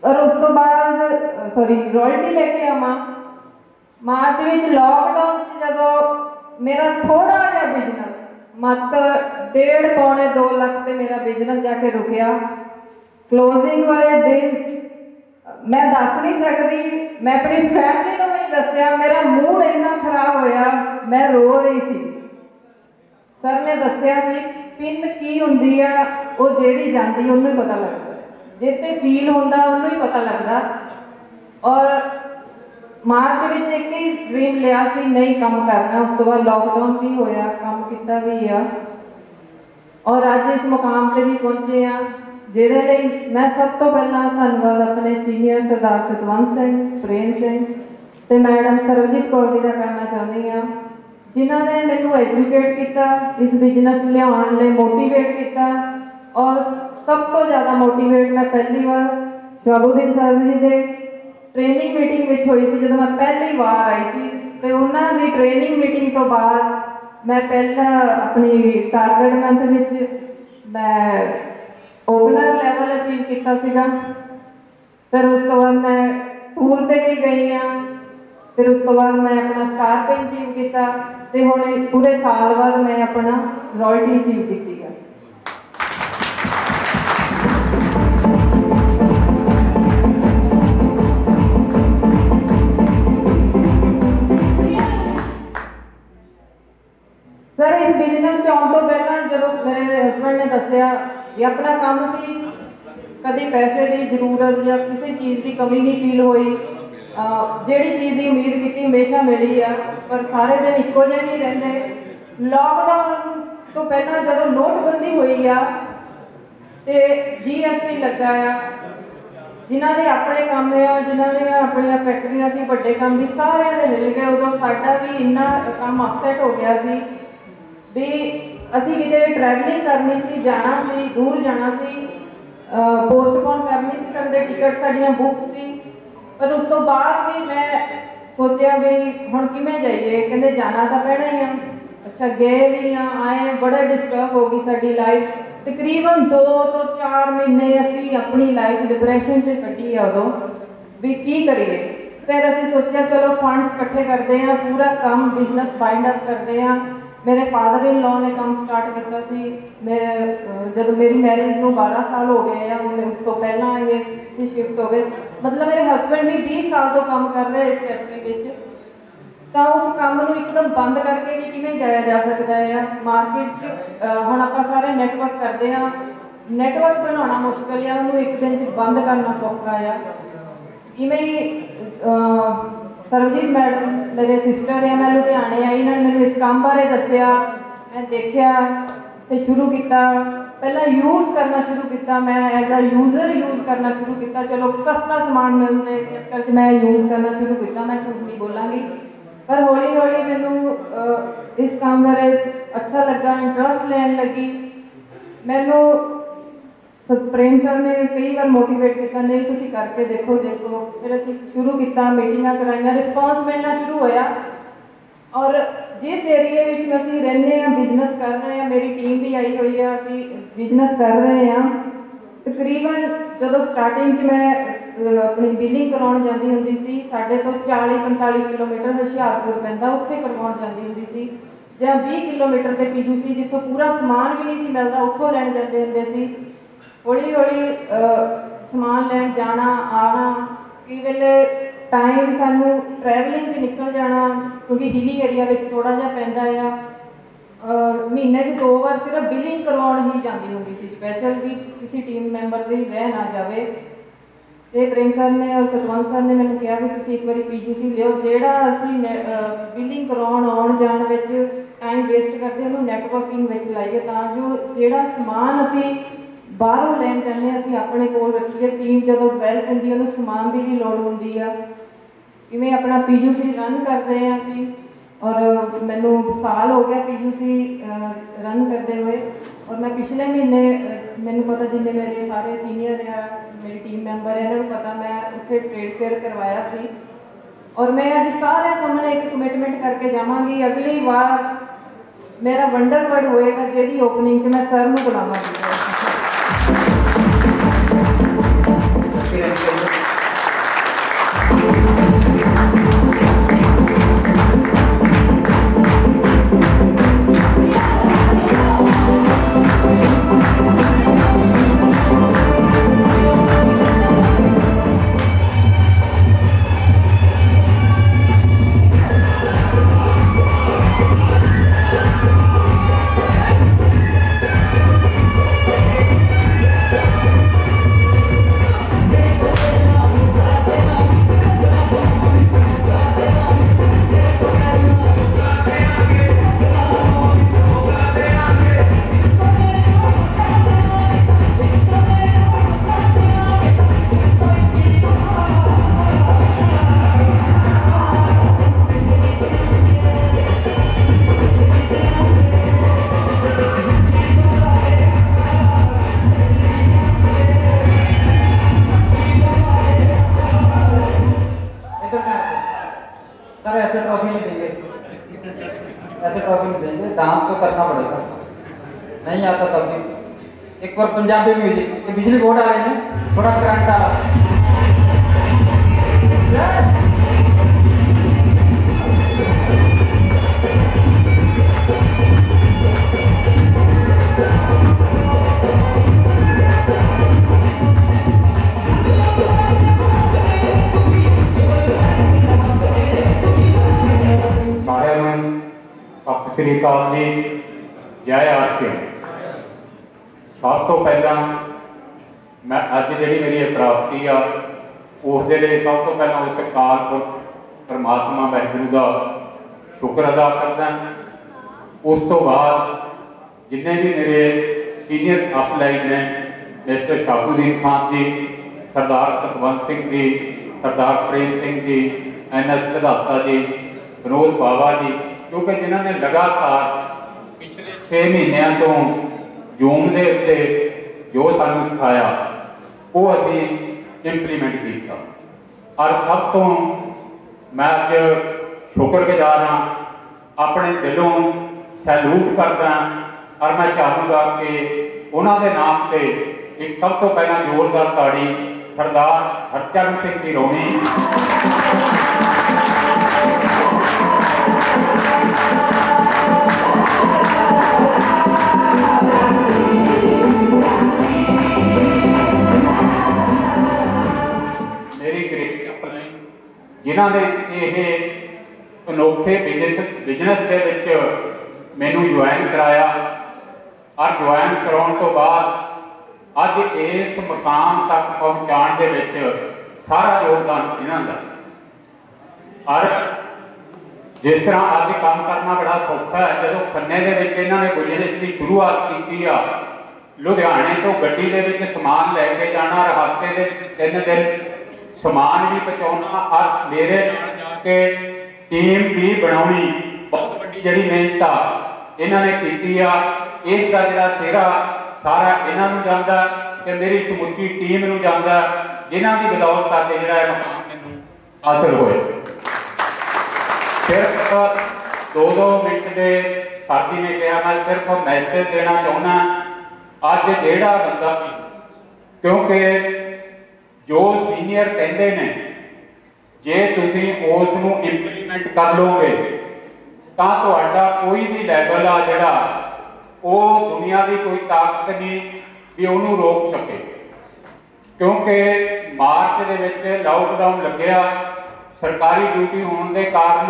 ਔਰ ਉਸ ਤੋਂ ਬਾਅਦ ਰਾਇਲਟੀ ਲੈ ਕੇ ਆਵਾਂ। ਮਾਰਚ ਵਿੱਚ ਲਾਕਡਾਊਨ 'ਚ ਜਦੋਂ ਮੇਰਾ ਥੋੜਾ ਜਿਹਾ ਬਿਜ਼ਨਸ ਮਾਤਰ 1.5 ਪੌਣੇ 2 ਲੱਖ ਤੇ ਮੇਰਾ ਬਿਜ਼ਨਸ ਜਾ ਕੇ ਰੁਕਿਆ। ਕਲੋਜ਼ਿੰਗ ਵਾਲੇ ਦਿਨ ਮੈਂ ਦੱਸ ਨਹੀਂ ਸਕਦੀ, ਮੈਂ ਆਪਣੀ ਫੈਮਿਲੀ ਨੂੰ ਵੀ ਨਹੀਂ ਦੱਸਿਆ, ਮੇਰਾ ਮੂਡ ਇੰਨਾ ਖਰਾਬ ਹੋਇਆ, ਮੈਂ ਰੋ ਰਹੀ ਸੀ। ਸਰ ਨੇ ਦੱਸਿਆ ਸੀ ਪਿੰਨ ਕੀ ਹੁੰਦੀ ਆ, ਉਹ ਜਿਹੜੀ ਜਾਂਦੀ ਉਹਨੂੰ ਹੀ ਪਤਾ ਲੱਗਦਾ, ਜਿੱਤੇ ਫੀਲ ਹੁੰਦਾ ਉਹਨੂੰ ਹੀ ਪਤਾ ਲੱਗਦਾ। ਔਰ ਮਾਰਚ ਵਿੱਚ ਇੱਕ ਹੀ ਡ੍ਰੀਮ ਲਿਆ ਸੀ, ਨਹੀਂ ਕੰਮ ਕਰਨਾ। ਉਸ ਤੋਂ ਬਾਅਦ ਲਾਕਡਾਊਨ ਵੀ ਹੋਇਆ, ਕੰਮ ਕੀਤਾ ਵੀ ਆ, ਔਰ ਅੱਜ ਇਸ ਮੁਕਾਮ ਤੇ ਵੀ ਪਹੁੰਚੇ ਆ, ਜਿਹਦੇ ਲਈ ਮੈਂ ਸਭ ਤੋਂ ਪਹਿਲਾਂ ਧੰਨਵਾਦ ਆਪਣੇ ਸੀਨੀਅਰ ਸਰਦਾਰ ਸਤਵੰਤ ਸਿੰਘ, ਪ੍ਰੇਮ ਸਿੰਘ ਤੇ ਮੈਡਮ ਸਰਵਜੀਤ ਕੌਰ ਜੀ ਦਾ ਕਰਨਾ ਚਾਹੁੰਦੀ ਹਾਂ, ਜਿਨ੍ਹਾਂ ਨੇ ਮੈਨੂੰ ਐਜੂਕੇਟ ਕੀਤਾ, ਇਸ ਬਿਜ਼ਨਸ ਲਿਆਉਣ ਲਈ ਮੋਟੀਵੇਟ ਕੀਤਾ। ਔਰ ਸਭ ਤੋਂ ਜ਼ਿਆਦਾ ਮੋਟੀਵੇਟ ਮੈਂ ਪਹਿਲੀ ਵਾਰ ਸ਼ਾਬੂਦੀਨ ਸਾਹਿਬ ਜੀ ਦੇ ਟ੍ਰੇਨਿੰਗ ਮੀਟਿੰਗ ਵਿੱਚ ਹੋਈ ਸੀ, ਜਦੋਂ ਮੈਂ ਪਹਿਲੀ ਵਾਰ ਆਈ ਸੀ। ਤੇ ਉਹਨਾਂ ਦੀ ਟ੍ਰੇਨਿੰਗ ਮੀਟਿੰਗ ਤੋਂ ਬਾਅਦ ਮੈਂ ਪਹਿਲਾਂ ਆਪਣੀ ਟਾਰਗੇਟ ਮੰਥ ਵਿੱਚ ਮੈਂ ਓਪਨਰ ਲੈਵਲ ਅਚੀਵ ਕੀਤਾ ਸੀਗਾ। ਫਿਰ ਉਸ ਤੋਂ ਬਾਅਦ ਮੈਂ ਟੂਰ ਤੇ ਵੀ ਗਈ ਹਾਂ। ਫਿਰ ਉਸ ਤੋਂ ਬਾਅਦ ਮੈਂ ਆਪਣਾ ਸਟਾਰ ਪਿਨ ਅਚੀਵ ਕੀਤਾ, ਤੇ ਹੁਣ ਪੂਰੇ ਸਾਲ ਬਾਅਦ ਮੈਂ ਆਪਣਾ ਰਾਇਲਟੀ ਅਚੀਵ ਕੀਤੀ ਹੈ। ਸਰ ਇਸ ਬਿਜ਼ਨਸ 'ਚ ਆਉਣ ਤੋਂ ਪਹਿਲਾਂ ਜਦੋਂ ਮੇਰੇ ਹਸਬੈਂਡ ਨੇ ਦੱਸਿਆ ਵੀ ਆਪਣਾ ਕੰਮ ਸੀ, ਕਦੇ ਪੈਸੇ ਦੀ ਜ਼ਰੂਰਤ ਜਾਂ ਕਿਸੇ ਚੀਜ਼ ਦੀ ਕਮੀ ਨਹੀਂ ਫੀਲ ਹੋਈ। ਜਿਹੜੀ ਚੀਜ਼ ਦੀ ਉਮੀਦ ਕੀਤੀ ਹਮੇਸ਼ਾ ਮਿਲੀ ਆ, ਪਰ ਸਾਰੇ ਦਿਨ ਇੱਕੋ ਜਿਹੇ ਨਹੀਂ ਰਹਿੰਦੇ। ਲਾਕਡਾਊਨ ਤੋਂ ਪਹਿਲਾਂ ਜਦੋਂ ਨੋਟਬੰਦੀ ਹੋਈ ਆ ਤੇ GST ਲੱਗਾ ਆ, ਜਿਨ੍ਹਾਂ ਦੇ ਆਪਣੇ ਕੰਮ ਆ, ਜਿਨ੍ਹਾਂ ਦੀਆਂ ਆਪਣੀਆਂ ਫੈਕਟਰੀਆਂ ਸੀ, ਵੱਡੇ ਕੰਮ ਵੀ ਸਾਰਿਆਂ ਦੇ ਮਿਲ ਗਏ। ਉਦੋਂ ਸਾਡਾ ਵੀ ਇੰਨਾ ਕੰਮ ਅਪਸੈਟ ਹੋ ਗਿਆ ਸੀ ਵੀ ਅਸੀਂ ਕਿਤੇ ਟਰੈਵਲਿੰਗ ਕਰਨੀ ਸੀ, ਜਾਣਾ ਸੀ, ਦੂਰ ਜਾਣਾ ਸੀ, ਪੋਸਟਪੋਨ ਕਰਨੀ ਸੀ ਸਾਡੇ ਟਿਕਟ, ਸਾਡੀਆਂ ਬੁੱਕ ਸੀ। ਪਰ ਉਸ ਤੋਂ ਬਾਅਦ ਵੀ ਮੈਂ ਸੋਚਿਆ ਵੀ ਹੁਣ ਕਿਵੇਂ ਜਾਈਏ, ਕਹਿੰਦੇ ਜਾਣਾ ਤਾਂ ਪੈਣਾ ਹੀ ਆ। ਅੱਛਾ ਗਏ ਵੀ ਆ, ਆਏ, ਬੜਾ ਡਿਸਟਰਬ ਹੋ ਗਈ ਸਾਡੀ ਲਾਈਫ। ਤਕਰੀਬਨ 2 ਤੋਂ 4 ਮਹੀਨੇ ਅਸੀਂ ਆਪਣੀ ਲਾਈਫ ਡਿਪਰੈਸ਼ਨ 'ਚ ਕੱਢੀ ਆ ਉਦੋਂ, ਵੀ ਕੀ ਕਰੀਏ। ਫਿਰ ਅਸੀਂ ਸੋਚਿਆ ਚਲੋ ਫੰਡਸ ਇਕੱਠੇ ਕਰਦੇ ਹਾਂ, ਪੂਰਾ ਕੰਮ ਬਿਜ਼ਨਸ ਬਾਈਂਡ ਅਪ ਕਰਦੇ ਹਾਂ। ਮੇਰੇ ਫਾਦਰ ਇਨ ਲਾਅ ਨੇ ਕੰਮ ਸਟਾਰਟ ਕੀਤਾ ਸੀ। ਮੈਂ ਜਦੋਂ ਮੇਰੀ ਮੈਰਿਜ ਨੂੰ 12 ਸਾਲ ਹੋ ਗਏ ਆ, ਹੁਣ ਉਸ ਤੋਂ ਪਹਿਲਾਂ ਇਹ ਸ਼ਿਫਟ ਹੋ ਗਏ। ਮਤਲਬ ਮੇਰੇ ਹਸਬੈਂਡ ਵੀ 20 ਸਾਲ ਤੋਂ ਕੰਮ ਕਰ ਰਹੇ ਇਸ ਫੈਕਟਰੀ ਵਿੱਚ। ਤਾਂ ਉਸ ਕੰਮ ਨੂੰ ਇੱਕਦਮ ਬੰਦ ਕਰਕੇ ਕਿ ਕਿਵੇਂ ਜਾਇਆ ਜਾ ਸਕਦਾ ਹੈ ਮਾਰਕੀਟ 'ਚ। ਹੁਣ ਆਪਾਂ ਸਾਰੇ ਨੈਟਵਰਕ ਕਰਦੇ ਹਾਂ, ਨੈਟਵਰਕ ਬਣਾਉਣਾ ਮੁਸ਼ਕਿਲ ਆ, ਉਹਨੂੰ ਇੱਕ ਦਿਨ 'ਚ ਬੰਦ ਕਰਨਾ ਸੌਖਾ ਆ। ਇਵੇਂ ਹੀ ਸਰਵਜੀਤ ਮੈਡਮ ਮੇਰੇ ਸਿਸਟਰ ਆ, ਮੈਂ ਲੁਧਿਆਣੇ ਆਈ, ਇਹਨਾਂ ਨੇ ਮੈਨੂੰ ਇਸ ਕੰਮ ਬਾਰੇ ਦੱਸਿਆ, ਮੈਂ ਦੇਖਿਆ ਤੇ ਸ਼ੁਰੂ ਕੀਤਾ। ਪਹਿਲਾਂ ਯੂਜ਼ ਕਰਨਾ ਸ਼ੁਰੂ ਕੀਤਾ, ਮੈਂ ਐਜ਼ ਅ ਯੂਜ਼ਰ ਯੂਜ਼ ਕਰਨਾ ਸ਼ੁਰੂ ਕੀਤਾ। ਚਲੋ ਸਸਤਾ ਸਮਾਨ ਮਿਲਣ ਦੇ ਚੱਕਰ 'ਚ ਮੈਂ ਯੂਜ਼ ਕਰਨਾ ਸ਼ੁਰੂ ਕੀਤਾ, ਮੈਂ ਝੂਠ ਨਹੀਂ ਬੋਲਾਂਗੀ। ਪਰ ਹੌਲੀ ਹੌਲੀ ਮੈਨੂੰ ਇਸ ਕੰਮ ਬਾਰੇ ਅੱਛਾ ਲੱਗਾ, ਇੰਟਰਸਟ ਲੈਣ ਲੱਗੀ। ਮੈਨੂੰ ਪ੍ਰੇਮ ਸਰ ਨੇ ਕਈ ਵਾਰ ਮੋਟੀਵੇਟ ਕੀਤਾ, ਨਹੀਂ ਤੁਸੀਂ ਕਰਕੇ ਦੇਖੋ। ਫਿਰ ਅਸੀਂ ਸ਼ੁਰੂ ਕੀਤਾ, ਮੀਟਿੰਗਾਂ ਕਰਾਈਆਂ, ਰਿਸਪੌਂਸ ਮਿਲਣਾ ਸ਼ੁਰੂ ਹੋਇਆ। ਔਰ ਜਿਸ ਏਰੀਏ ਵਿੱਚ ਅਸੀਂ ਰਹਿੰਦੇ ਹਾਂ, ਬਿਜ਼ਨਸ ਕਰ ਰਹੇ ਹਾਂ, ਮੇਰੀ ਟੀਮ ਵੀ ਆਈ ਹੋਈ ਆ, ਅਸੀਂ ਬਿਜ਼ਨਸ ਕਰ ਰਹੇ ਹਾਂ। ਤਕਰੀਬਨ ਜਦੋਂ ਸਟਾਰਟਿੰਗ 'ਚ ਮੈਂ ਆਪਣੀ ਬਿਲਿੰਗ ਕਰਾਉਣ ਜਾਂਦੀ ਹੁੰਦੀ ਸੀ, ਸਾਡੇ ਤੋਂ 40-45 ਕਿਲੋਮੀਟਰ ਹੁਸ਼ਿਆਰਪੁਰ ਪੈਂਦਾ, ਉੱਥੇ ਕਰਵਾਉਣ ਜਾਂਦੀ ਹੁੰਦੀ ਸੀ। ਜਾਂ 20 ਕਿਲੋਮੀਟਰ ਤੇ ਪੀਯੂਸੀ ਜਿੱਥੋਂ ਪੂਰਾ ਸਮਾਨ ਵੀ ਨਹੀਂ ਸੀ ਮਿਲਦਾ ਉੱਥੋਂ ਲੈਣ ਜਾਂਦੇ ਹੁੰਦੇ ਸੀ। ਹੌਲੀ ਹੌਲੀ ਸਮਾਨ ਲੈਣ ਜਾਣਾ ਆਉਣਾ, ਕਈ ਵੇਲੇ ਟਾਈਮ ਸਾਨੂੰ ਟਰੈਵਲਿੰਗ 'ਚ ਨਿਕਲ ਜਾਣਾ ਕਿਉਂਕਿ ਹਿਲੀ ਏਰੀਆ ਵਿੱਚ ਥੋੜ੍ਹਾ ਜਿਹਾ ਪੈਂਦਾ ਆ। ਮਹੀਨੇ 'ਚ 2 ਵਾਰ ਸਿਰਫ ਬਿਲਿੰਗ ਕਰਵਾਉਣ ਹੀ ਜਾਂਦੀ ਹੁੰਦੀ ਸੀ, ਸਪੈਸ਼ਲ ਵੀ ਕਿਸੇ ਟੀਮ ਮੈਂਬਰ ਦੇ ਰਹਿ ਨਾ ਜਾਵੇ। ਤੇ ਪ੍ਰੇਮ ਸਰ ਨੇ ਔਰ ਸਤਵੰਤ ਸਰ ਨੇ ਮੈਨੂੰ ਕਿਹਾ ਵੀ ਤੁਸੀਂ ਇੱਕ ਵਾਰੀ ਪੀਯੂਸੀ ਲਿਓ, ਜਿਹੜਾ ਅਸੀਂ ਬਿਲਿੰਗ ਕਰਵਾਉਣ ਆਉਣ ਜਾਣ ਵਿੱਚ ਟਾਈਮ ਵੇਸਟ ਕਰਦੇ ਉਹਨੂੰ ਨੈਟਵਰਕਿੰਗ ਵਿੱਚ ਲਾਈਏ, ਤਾਂ ਜੋ ਜਿਹੜਾ ਸਮਾਨ ਅਸੀਂ ਬਾਹਰੋਂ ਲੈਣ ਜਾਂਦੇ ਹਾਂ ਅਸੀਂ ਆਪਣੇ ਕੋਲ ਰੱਖੀਏ। ਟੀਮ ਜਦੋਂ ਡਿਵੈਲਪ ਹੁੰਦੀ ਹੈ ਉਹਨੂੰ ਸਮਾਨ ਦੀ ਵੀ ਲੋੜ ਹੁੰਦੀ ਆ। ਕਿਵੇਂ ਆਪਣਾ ਪੀਯੂਸੀ ਰਨ ਕਰਦੇ ਹਾਂ ਅਸੀਂ, ਔਰ ਮੈਨੂੰ ਸਾਲ ਹੋ ਗਿਆ ਪੀਯੂਸੀ ਰਨ ਕਰਦੇ ਹੋਏ। ਔਰ ਮੈਂ ਪਿਛਲੇ ਮਹੀਨੇ ਮੈਨੂੰ ਪਤਾ ਜਿੰਨੇ ਮੇਰੇ ਸਾਰੇ ਸੀਨੀਅਰ ਆ ਮੇਰੀ ਟੀਮ ਮੈਂਬਰ ਇਹਨਾਂ ਨੂੰ ਪਤਾ, ਮੈਂ ਉੱਥੇ ਟ੍ਰੇਡ ਫੇਅਰ ਕਰਵਾਇਆ ਸੀ। ਔਰ ਮੈਂ ਅੱਜ ਸਾਰੇ ਸਾਹਮਣੇ ਇੱਕ ਕਮਿਟਮੈਂਟ ਕਰਕੇ ਜਾਵਾਂਗੀ, ਅਗਲੀ ਵਾਰ ਮੇਰਾ ਵੰਡਰ ਵਰਡ ਹੋਏਗਾ ਜਿਹਦੀ ਓਪਨਿੰਗ 'ਚ ਮੈਂ ਸਰ ਨੂੰ ਬੁਲਾਵਾਂਗੀ। सर ऐसे ट्रॉफी नहीं देंगे, ऐसे ट्रॉफी नहीं देंगे, डांस तो करना पड़ेगा, नहीं आता तब भी। एक बार पंजाबी म्यूजिक, ये बिजली बोर्ड आ रहे हैं, थोड़ा करंट आ रहा है। सत श्री अकाल जी, जय आशिया। सब तो पहला मैं अज जी मेरी प्राप्ति आ उस दे लिए सब तो पहला उस अकाल परमात्मा वाहिगुरू का शुक्र अदा करदा। उस तो बाद जिन्ने भी मेरे सीनियर अपलाइन ने मिस्टर शाबुद्दीन खान जी, सरदार सतवंत सिंह जी, सरदार प्रेम सिंह जी, NS सिद्धार्था जी, विनोद बाबा जी, क्योंकि जिन्होंने लगातार पिछले 6 महीनों तो जूम के उत्ते जो सानू सिखाया वो असी इंप्लीमेंट किया। और सब तो मैं अज शुक्रगुजार हाँ, अपने दिलों सैल्यूट करदा। और मैं चाहूँगा कि उन्होंने नाम से एक सब तो पहला जोरदार ताड़ी सरदार हरचरण सिंह की रोनी। मेरी ग्रेट अपलाइन जिन्होंने ये अनोखे बिजनेस के विच मैनू ज्वाइन कराया और ज्वाइन कराने तो बाद अज इस मुकाम तक पहुँचाने के विच सारा योगदान इन्हों का। और जिस तरह अज काम करना बड़ा सौखा है, जो खन्ने के विच इन्होंने बिजनेस की शुरुआत की आ, लुधियाने तो गड्डी दे विच समान लैके जाना और हफ्ते दे विच 3 दिन समान भी पहुँचाना और मेरे नाल जाके टीम भी बनानी बहुत बड़ी जिहड़ी मेहनत आ इन्होंने की आ। इसका जिहड़ा सेहरा सारा इन्हों जाता कि मेरी समुची टीम नूं जाता, जिन्हां दी बदौलत अज जिहड़ा मकाम मैनूं हासिल होए। सिर्फ 2-2 मिनट के सर जी ने कहा, मैं सिर्फ मैसेज देना चाहना अज जिहड़ा बंदा भी, क्योंकि जो सीनियर कहते हैं जे तुसीं उस नूं इंप्लीमेंट कर लोगे ਤਾਂ ਤੁਹਾਡਾ ਕੋਈ ਵੀ ਲੈਵਲ ਆ ਜਿਹੜਾ ਉਹ ਦੁਨੀਆ ਦੀ ਕੋਈ ਤਾਕਤ ਨਹੀਂ ਵੀ ਉਹਨੂੰ ਰੋਕ ਸਕੇ। क्योंकि मार्च दे विच लॉकडाउन लग्या, सरकारी ड्यूटी होने के कारण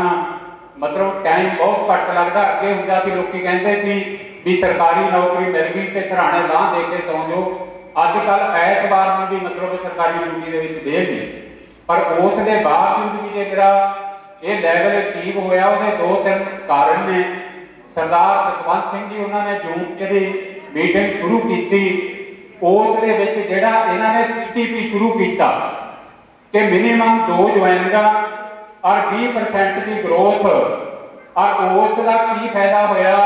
मतलब टाइम बहुत घट लगता। अगे हुंदा सी लोग कहते सी भी सरकारी नौकरी मिल गई तो सराहने लाह दे के सौ जाओ। अजकल ऐतवार में भी मतलब सरकारी ड्यूटी के देर नहीं, पर उस दे बावजूद भी जो मेरा ये लैवल अचीव होया उसके 2-3 कारण ने। सरदार सतवंत सिंह जी उन्होंने जून जी मीटिंग शुरू की, उस जिहड़ा इन्हां ने CTP शुरू किया कि मिनिमम 2 ज्वाइनिंगां और 20% की ग्रोथ। और उसका की फायदा होया?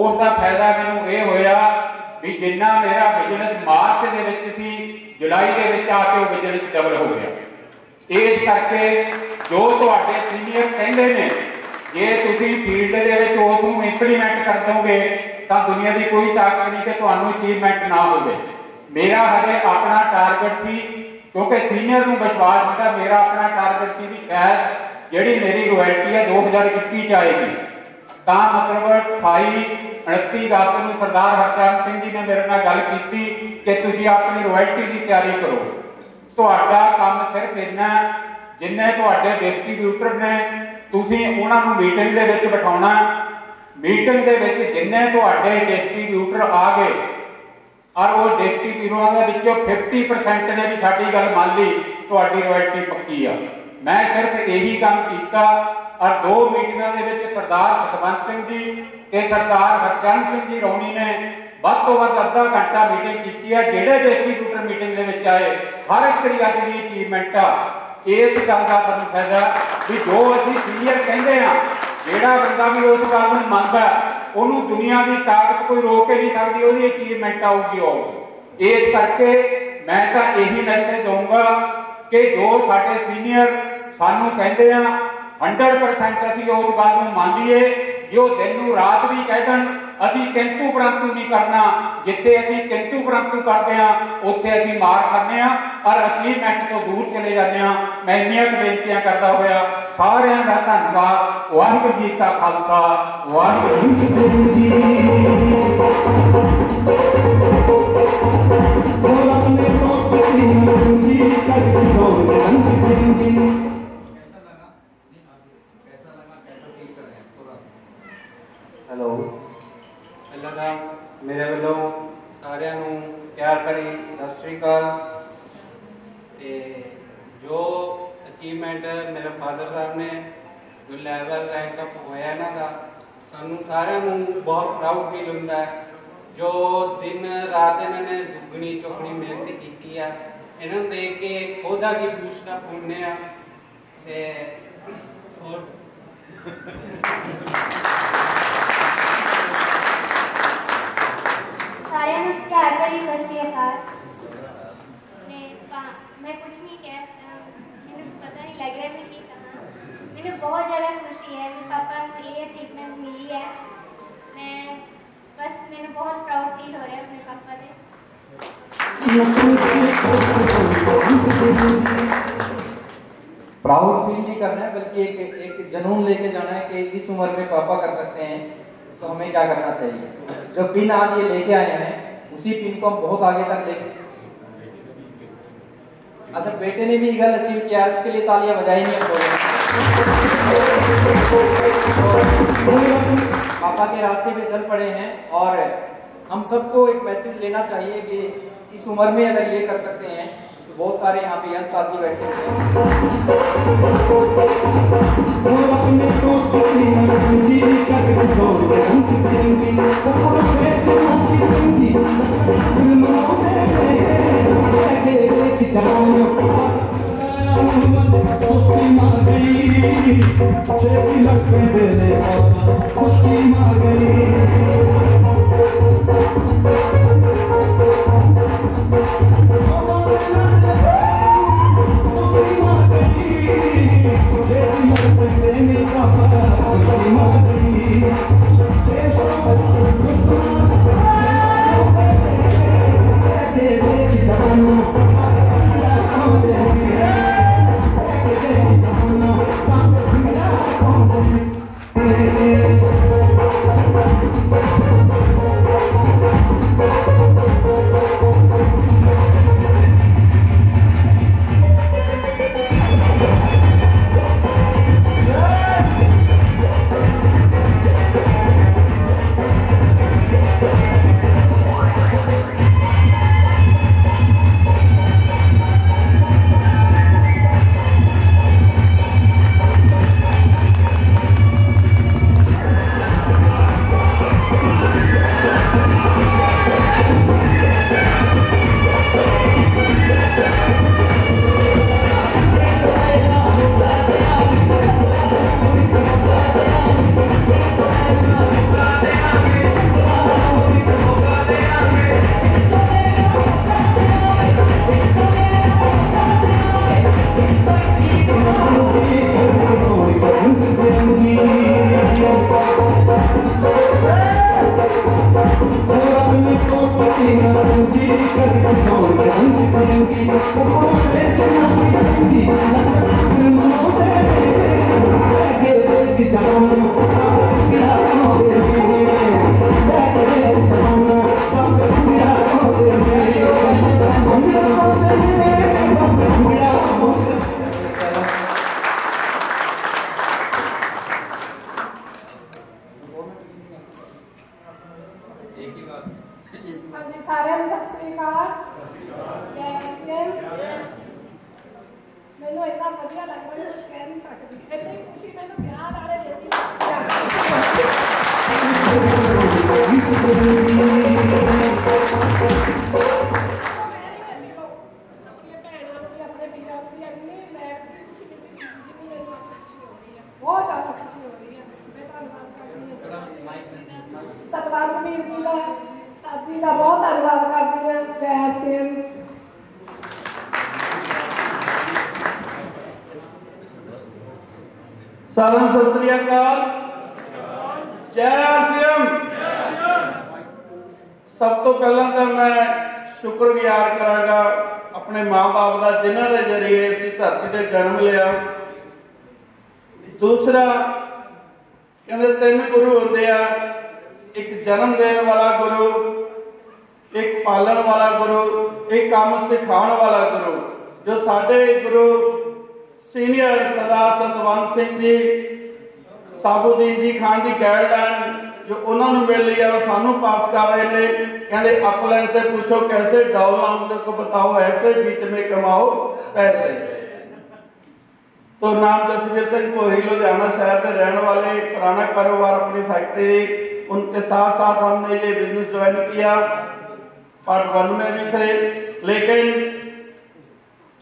उसका फायदा मैनूं ये होया भी जिन्ना मेरा बिजनेस मार्च के विच सी, जुलाई के विच आके वो बिजनेस डबल हो गया। इस करके जो तुहाडे सीनियर कहंदे ने जे तुसीं फील्ड दे विच उसनूं इंप्लीमेंट कर दोगे तो दुनिया की कोई ताकत नहीं कि तुहानूं अचीवमेंट ना होवे। मेरा हजे अपना टारगेट सी, क्योंकि सीनियर नूं विश्वास होंदा, मेरा अपना टारगेट सी भी शायद जिहड़ी मेरी रॉयल्टी है 2021 च आएगी। तो मतलब 28-29 अगस्त नूं सरदार हरचरण सिंह जी ने मेरे नाल गल कीती कि तुसीं अपनी रॉयल्टी की तैयारी करो। तुहाडा काम सिर्फ इन्ना जिन्ने तुहाडे डिस्ट्रीब्यूटर ने तुसीं उन्हां नूं मीटिंग दे विच बिठाउणा। मीटिंग दे विच जिन्ने तुहाडे डिस्ट्रीब्यूटर आ गए और वो डिस्ट्रीब्यूटरां दे विचों 50% ने भी साडी गल मान ली, तुहाडी रॉयल्टी पक्की आ। मैं सिर्फ यही काम कीता। और 2 मीटिंगां दे विच सरदार सतवंत सिंह जी ते सरदार हरचरण सिंह जी रौणी ने ਵੱਧ ਤੋਂ ਵੱਧ ਅੱਧਾ ਘੰਟਾ मीटिंग की है। ਜਿਹੜੇ डिस्ट्रीब्यूटर मीटिंग ਦੇ ਵਿੱਚ ਆਏ हर एक ਦੀ ਅੱਜ ਦੀ ਅਚੀਵਮੈਂਟ ਆ। इस गल का तुहानूं फायदा भी जो असीं सीनियर कहते हैं, जिहड़ा बंदा भी उस गल नूं मंनदा उहनूं दुनिया की ताकत कोई रोक के नहीं सकती, उसकी अचीवमेंट आऊगी आऊगी। इस करके मैं तो यही मैसेज दूंगा कि जो साडे सीनियर सानूं कहते हैं 100% असीं उस गल नूं मान लीए। जो दिन नूं रात भी कह देण असीं किंतु परंतु नहीं करना। जिथे असीं किंतु परंतु करते हैं उत्थे असीं मार खाने और अचीवमेंट तो दूर चले जाते हैं। मैं इन्नियां बेनतियां करता होया सारिआं दा धन्नवाद। वाहिगुरू जी का खालसा, वाहिगुरू जी हेलो, पहला तो मेरे वालों सारिਆਂ ਨੂੰ प्यार भरी सत श्री अकाल। ते जो अचीवमेंट मेरे फादर साहब ने जो लैवल रैंक अप होया इन्हां दा सानूं सारिਆਂ ਨੂੰ बहुत प्राउड फील होंदा है। जो दिन रात इन्होंने दुगनी चौगनी मेहनत की है, इन्हों देख के खुद असीं बूस्ट अप होने आ। सारिਆਂ ਨੂੰ प्यार भरी सत श्री अकाल। मैं कुछ नहीं कह, मैंने पता नहीं लग रहा मैं की कहा। मैंने बहुत ज़्यादा खुशी है, मेरे पापा को ये अचीवमेंट मिली है। मैं बस मैंने बहुत प्राउड फील हो रहा है अपने पापा से। प्राउड फील नहीं करना है, बल्कि एक जुनून लेके जाना है कि इस उम्र में पापा कर सकते हैं तो हमें क्या करना चाहिए। जो पिन आज ये लेके आए हैं उसी पिन को हम बहुत आगे तक लेके। अच्छा, बेटे ने भी ईगल अचीव किया है, उसके लिए तालियां बजाई नहीं है। पापा के रास्ते पे चल पड़े हैं और हम सबको एक मैसेज लेना चाहिए कि इस उम्र में अगर ये कर सकते हैं तो बहुत सारे यहाँ पे यंग साथी बैठे हैं। ਮੈਨੂੰ ਇੰਨਾ ਵਧੀਆ ਲੱਗਦਾ ਕਿ ਕੁਝ ਕਹਿ ਨਹੀਂ ਸਕਦੀ। ਇੰਨੀ ਖੁਸ਼ੀ ਮੈਨੂੰ ਪਿਆਰ ਵਾਲੇ ਦੇਤੀ। ਆਪਣੀਆਂ ਭੈਣਾਂ ਨੂੰ ਵੀ ਆਪਣੇ ਵੀਰਾਂ ਨੂੰ ਵੀ ਇੰਨੀ ਮੈਂ ਖੁਸ਼ੀ ਕਿਸੇ ਜਿੰਨੀ ਮੈਨੂੰ ਅੱਜ ਖੁਸ਼ੀ ਹੋ ਰਹੀ ਹੈ। ਬਹੁਤ ਜ਼ਿਆਦਾ ਖੁਸ਼ੀ ਹੋ ਰਹੀ ਹੈ। ਮੈਂ ਧੰਨਵਾਦ ਕਰਦੀ ਹਾਂ ਸਤਿਵਾਰ ਕਬੀਰ ਜੀ ਦਾ, ਸਾਜੀ ਦਾ ਬਹੁਤ ਧੰਨਵਾਦ ਕਰਦੀ ਹਾਂ। ਜੈ ਸਿੰਘ सारा सत श्री अकाल, जय सियाम। सब तो पहला तो मैं शुक्रगुजार करांगा अपने माँ बाप का जिन्हों के जरिए इस धरती से जन्म लिया। दूसरा कहते 3 गुरु होते हैं, एक जन्म देने वाला गुरु, एक पालन वाला गुरु, एक काम सिखाने वाला गुरु। जो साडे गुरु सीनियर सरदार सतवंत सिंह जी साबुद्दीन जी खान की गाइडलाइन जो उन्होंने मिल रही है सानू पास कर रहे थे। कहते अपलाइन से पूछो कैसे डाउन नाम को बताओ ऐसे बीच में कमाओ पैसे। तो नाम जसवीर सिंह कोहरी लुधियाना शहर के रहने वाले, पुराना कारोबार अपनी फैक्ट्री, उनके साथ साथ हमने ये बिजनेस ज्वाइन किया। पार्ट 1 में भी थे, लेकिन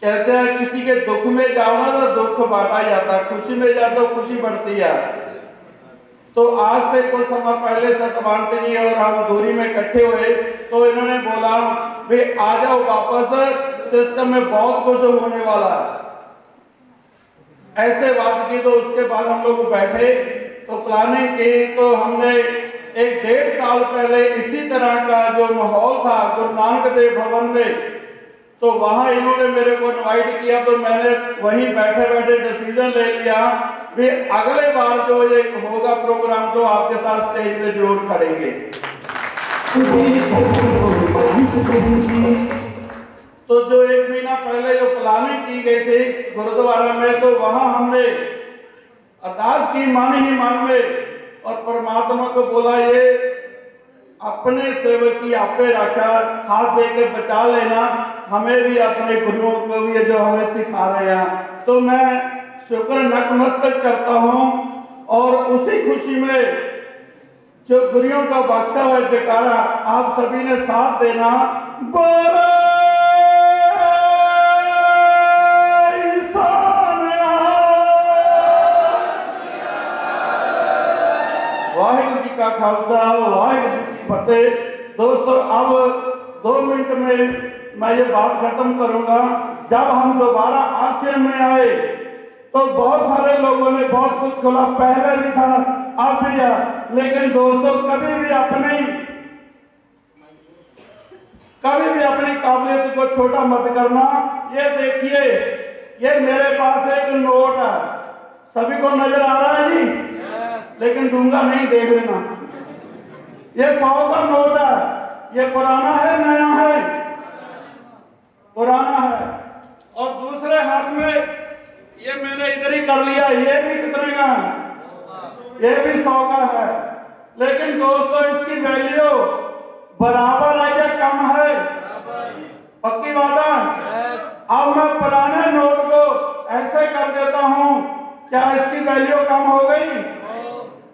कहते हैं किसी के दुख में जाओ ना तो दुख बांटा जाता, खुशी में जाओ तो खुशी बढ़ती है। तो आज से कुछ समय पहले सतवंत जी और हम दूरी में इकट्ठे हुए तो इन्होंने बोला वे आ जाओ वापस, सिस्टम में बहुत कुछ होने वाला है। ऐसे बात की तो उसके बाद हम लोग बैठे तो प्लानिंग की। तो हमने 1-1.5 साल पहले इसी तरह का जो माहौल था गुरु नानक देव भवन में, तो वहां इन्होंने मेरे को इनवाइट किया। तो मैंने वहीं बैठे बैठे डिसीजन ले लिया कि अगले बार जो ये होगा प्रोग्राम तो आपके साथ स्टेज पे जरूर खड़ेंगे। तो जो 1 महीना पहले जो प्लानिंग की गई थी गुरुद्वारा में, तो वहां हमने अरदास की मन ही मन में और परमात्मा को बोला ये अपने सेवक की आपे रखा, हाथ दे के बचा लेना, हमें भी अपने गुरुओं को भी जो हमें सिखा रहे हैं। तो मैं शुक्र नतमस्तक करता हूं और उसी खुशी में जो गुरुओं का बख्शा हुआ जयकारा आप सभी ने साथ देना। वाहिगुरू जी का खालसा, वाहिगुरू जी की फतेह। दोस्तों अब 2 मिनट में मैं ये बात खत्म करूंगा। जब हम दोबारा आश्रम में आए तो बहुत सारे लोगों ने बहुत कुछ बोला, पहले भी था अब भी है, लेकिन दोस्तों कभी भी अपनी काबिलियत को छोटा मत करना। ये देखिए, ये मेरे पास एक नोट है, सभी को नजर आ रहा है जी, लेकिन दूंगा नहीं, देख लेना। ये 100 का नोट है, ये पुराना है नया है? पुराना है। और दूसरे हाथ में ये मैंने इधर ही कर लिया, ये भी कितने का है? ये भी 100 का है। लेकिन दोस्तों इसकी वैल्यू बराबर है या कम है? पक्की बात है। अब मैं पुराने नोट को ऐसे कर देता हूं, क्या इसकी वैल्यू कम हो गई?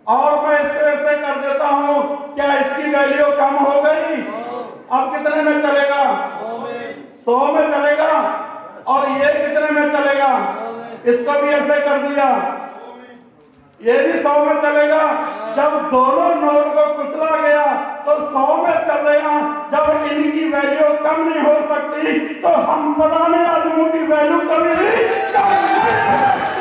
और मैं इसको ऐसे कर देता हूं, क्या इसकी वैल्यू कम हो गई? अब कितने में चलेगा? 100 में चलेगा। और ये कितने में चलेगा? इसको भी ऐसे कर दिया, ये भी 100 में चलेगा। जब दोनों नोट को कुचला गया तो 100 में चलेगा। जब इनकी वैल्यू कम नहीं हो सकती तो हम पुराने आदमियों की वैल्यू कभी कम नहीं हो सकती।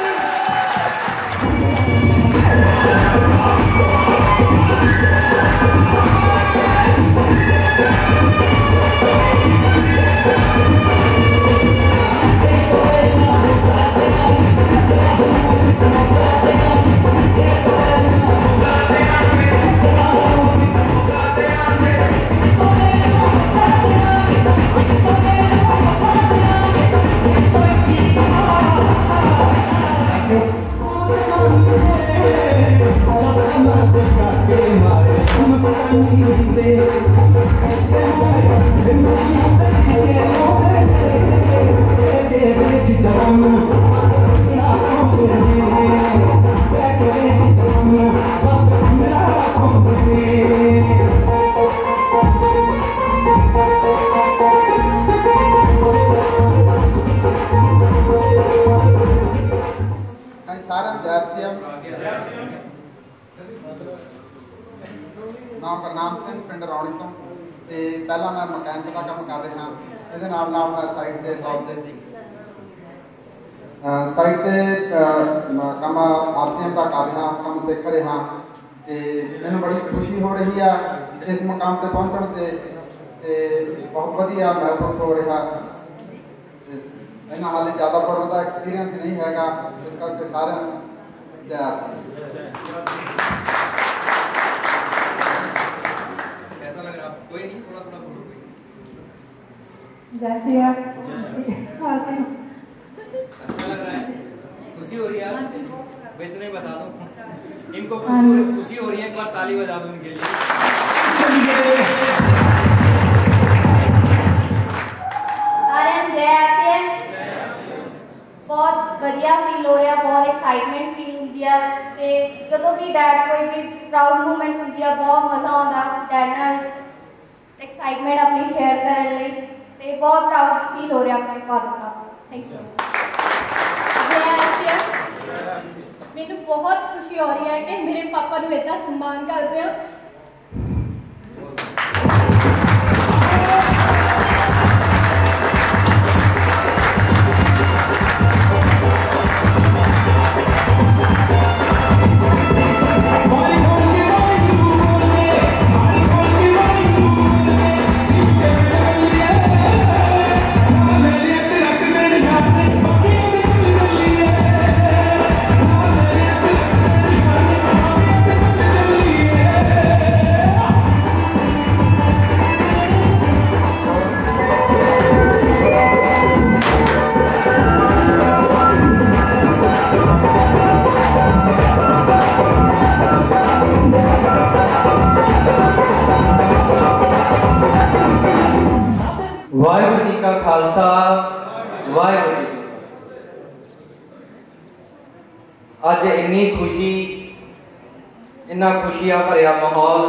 मैं ਮਕੈਨਿਕ ਦਾ ਕੰਮ ਕਰ ਰਿਹਾ। ਇਹਦੇ ਨਾਲ ਮੈਂ ਸਾਈਟ ਦੇ ਤੌਰ ਤੇ ਕੰਮ RCM ਦਾ ਕਰ ਰਿਹਾ, ਕੰਮ ਸਿੱਖ ਰਿਹਾ ਤੇ ਮੈਨੂੰ ਬੜੀ ਖੁਸ਼ੀ ਹੋ ਰਹੀ ਆ ਇਸ ਮੁਕਾਮ ਤੇ ਪਹੁੰਚਣ ਤੇ ਬਹੁਤ ਵਧੀਆ ਮਹਿਸੂਸ ਹੋ ਰਿਹਾ। ਇਹਨਾਂ ਹਾਲੇ ਜ਼ਿਆਦਾ ਪੜ੍ਹਨ ਦਾ ਐਕਸਪੀਰੀਅੰਸ ਨਹੀਂ ਹੈਗਾ, ਇਸ ਕਰਕੇ ਸਾਰਿਆਂ ਨੂੰ ਤਿਆਰ ਸੀ। कैसा लग रहा है? कोई नहीं, थोड़ा थोड़ा बोलो। जैसे यार अच्छा लग रहा है? खुशी हो रही है? मैं इतना ही बता दूं, इनको खुशी हो रही है, एक बार ताली बजा दो उनके लिए। बहुत बढ़िया फील हो रहा, बहुत एक्साइटमेंट फील होती है ते जदों भी डैड कोई भी प्राउड मूवमेंट होती है बहुत मज़ा आता डैड नाल एक्साइटमेंट अपनी शेयर करने लिए ते बहुत प्राउड फील हो रहा अपने फादर साहब। Thank you. मैनू बहुत खुशी हो रही है कि मेरे पापा को इतना सम्मान करते हैं। वाहिगुरू जी का खालसा, वाहिगुरू जी। अज इन्नी खुशी, इन्ना खुशियां भरिया माहौल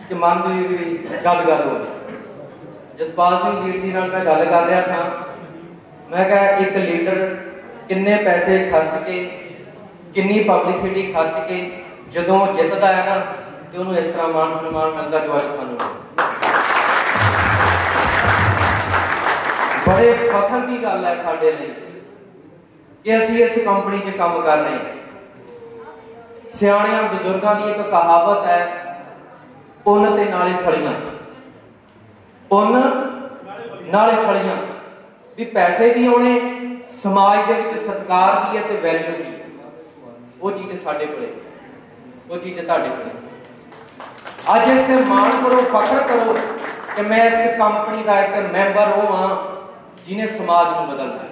कि मन की भी गल हो गई। जसपाल सिंह वीर जी नाल मैं गल कर रहा था, मैं कहा एक लीडर किन्ने पैसे खर्च के, किन्नी पब्लिसिटी खर्च के जदों जितदा है ना तो उन्होंने इस तरह मान सम्मान मिलता जो अज सानू बड़े फखर की गल है साडे लई कि असीं इस कंपनी च काम कर रहे हैं। सियाणियां बुजुर्गां दी एक कहावत है, पुन्न ते नाले फलियां, पुन्न नाले फलियां, भी पैसे भी आने, समाज दे विच सत्कार भी है ते वैल्यू भी है। वो चीज़ साडे कोले, वो चीज़ तुहाडे कोले। अज इस ते माण करो, फखर करो कि मैं इस कंपनी का एक मैंबर हो हाँ जिन्हें समाज को बदलना है।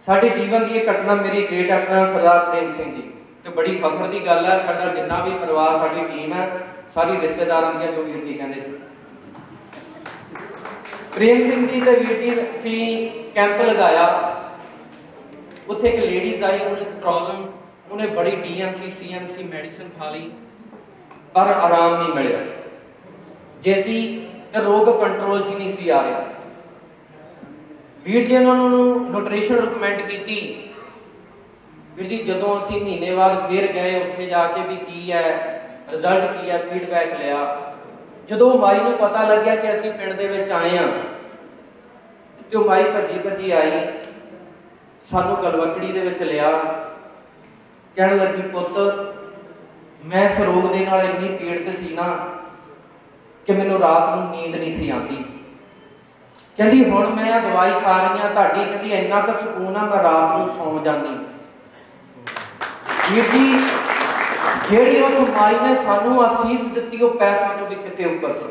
साडे जीवन की घटना मेरी ग्रेट अपना सरदार प्रेम सिंह जी तो बड़ी फखर की गल है। साडा जिन्ना भी परिवार, साडी टीम है, सारी रिश्तेदारां दी जो वीर जी कहंदे प्रेम सिंह जी ते वीर जी सी कैंप लगाया। उत्थे एक लेडीज आई, उन्हें प्रॉब्लम, उन्हें बड़ी DMC CMC मेडिसिन खा ली पर आराम नहीं मिले। जैसी रोग कंट्रोल च नहीं सी आ रहा। वीर जी ने न्यूट्रिशन रिकमेंड की। वीर जी जदों असीं महीने बाद फिर गए उत्थे जाके भी की है रिजल्ट की है फीडबैक लिया। जदों माई नूं पता लग्या कि असीं पिंड दे विच आए हां तो माई भज्जी भज्जी आई, सानू गलवकड़ी दे विच लिया, कहण लगी पुत्त मैं इस रोग दे नाल इन्नी पीड़ित सी ना कि मैनू रात नूं नींद नहीं सी आती। कहती हुण मैं दवाई खा रही हां तुहाडी, कहती इन्ना क सुकून आ मैं रात नूं सौ जांदी। वीर जी जेड़ी उस माई ने सानू आसीस दित्ती वो पैसा तो भी किते उपर सी।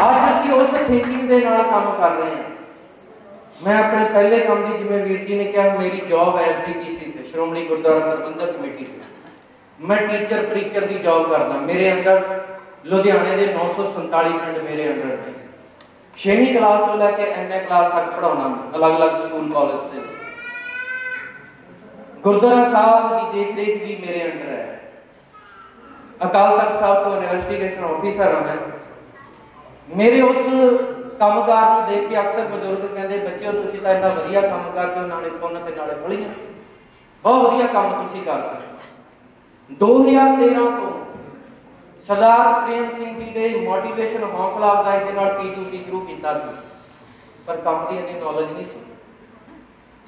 आज असीं उस थिंकिंग दे नाल काम कर रहे हैं। मैं अपने पहले काम की जिवें वीर जी ने कहा मेरी जॉब है SGPC से, श्रोमणी गुरुद्वारा प्रबंधक कमेटी से। मैं टीचर प्रीचर की जॉब करदा। मेरे अंदर लुधियाने के 947 पिंड मेरे अंदर 6वीं क्लास तो लैके MA क्लास तक पढ़ाना अलग अलग स्कूल कॉलेज से। गुरुद्वारा साहब की देख रेख भी मेरे अंडर है। अकाल तख्त साहब तो इन्वेस्टिगेशन ऑफिसर हाँ मैं। मेरे उस कामगार को देख के अक्सर बुजुर्ग कहते बच्चों तुसीं तां इन्ना वधिया काम करदे हो, नाले पुन्न ते नाले फलियां, बहुत वधिया काम तुसीं करदे। 2013 ਤੋਂ ਸਰਦਾਰ ਪ੍ਰੇਮ ਸਿੰਘ ਜੀ ਦੇ ਮੋਟੀਵੇਸ਼ਨ ਹੌਸਲਾ ਅਫਜ਼ਾਈ ਦੇ ਨਾਲ PGC ਸ਼ੁਰੂ ਕੀਤਾ ਸੀ, ਪਰ ਕੰਮ ਦੀ ਇੰਨੀ ਨੌਲੇਜ ਨਹੀਂ ਸੀ।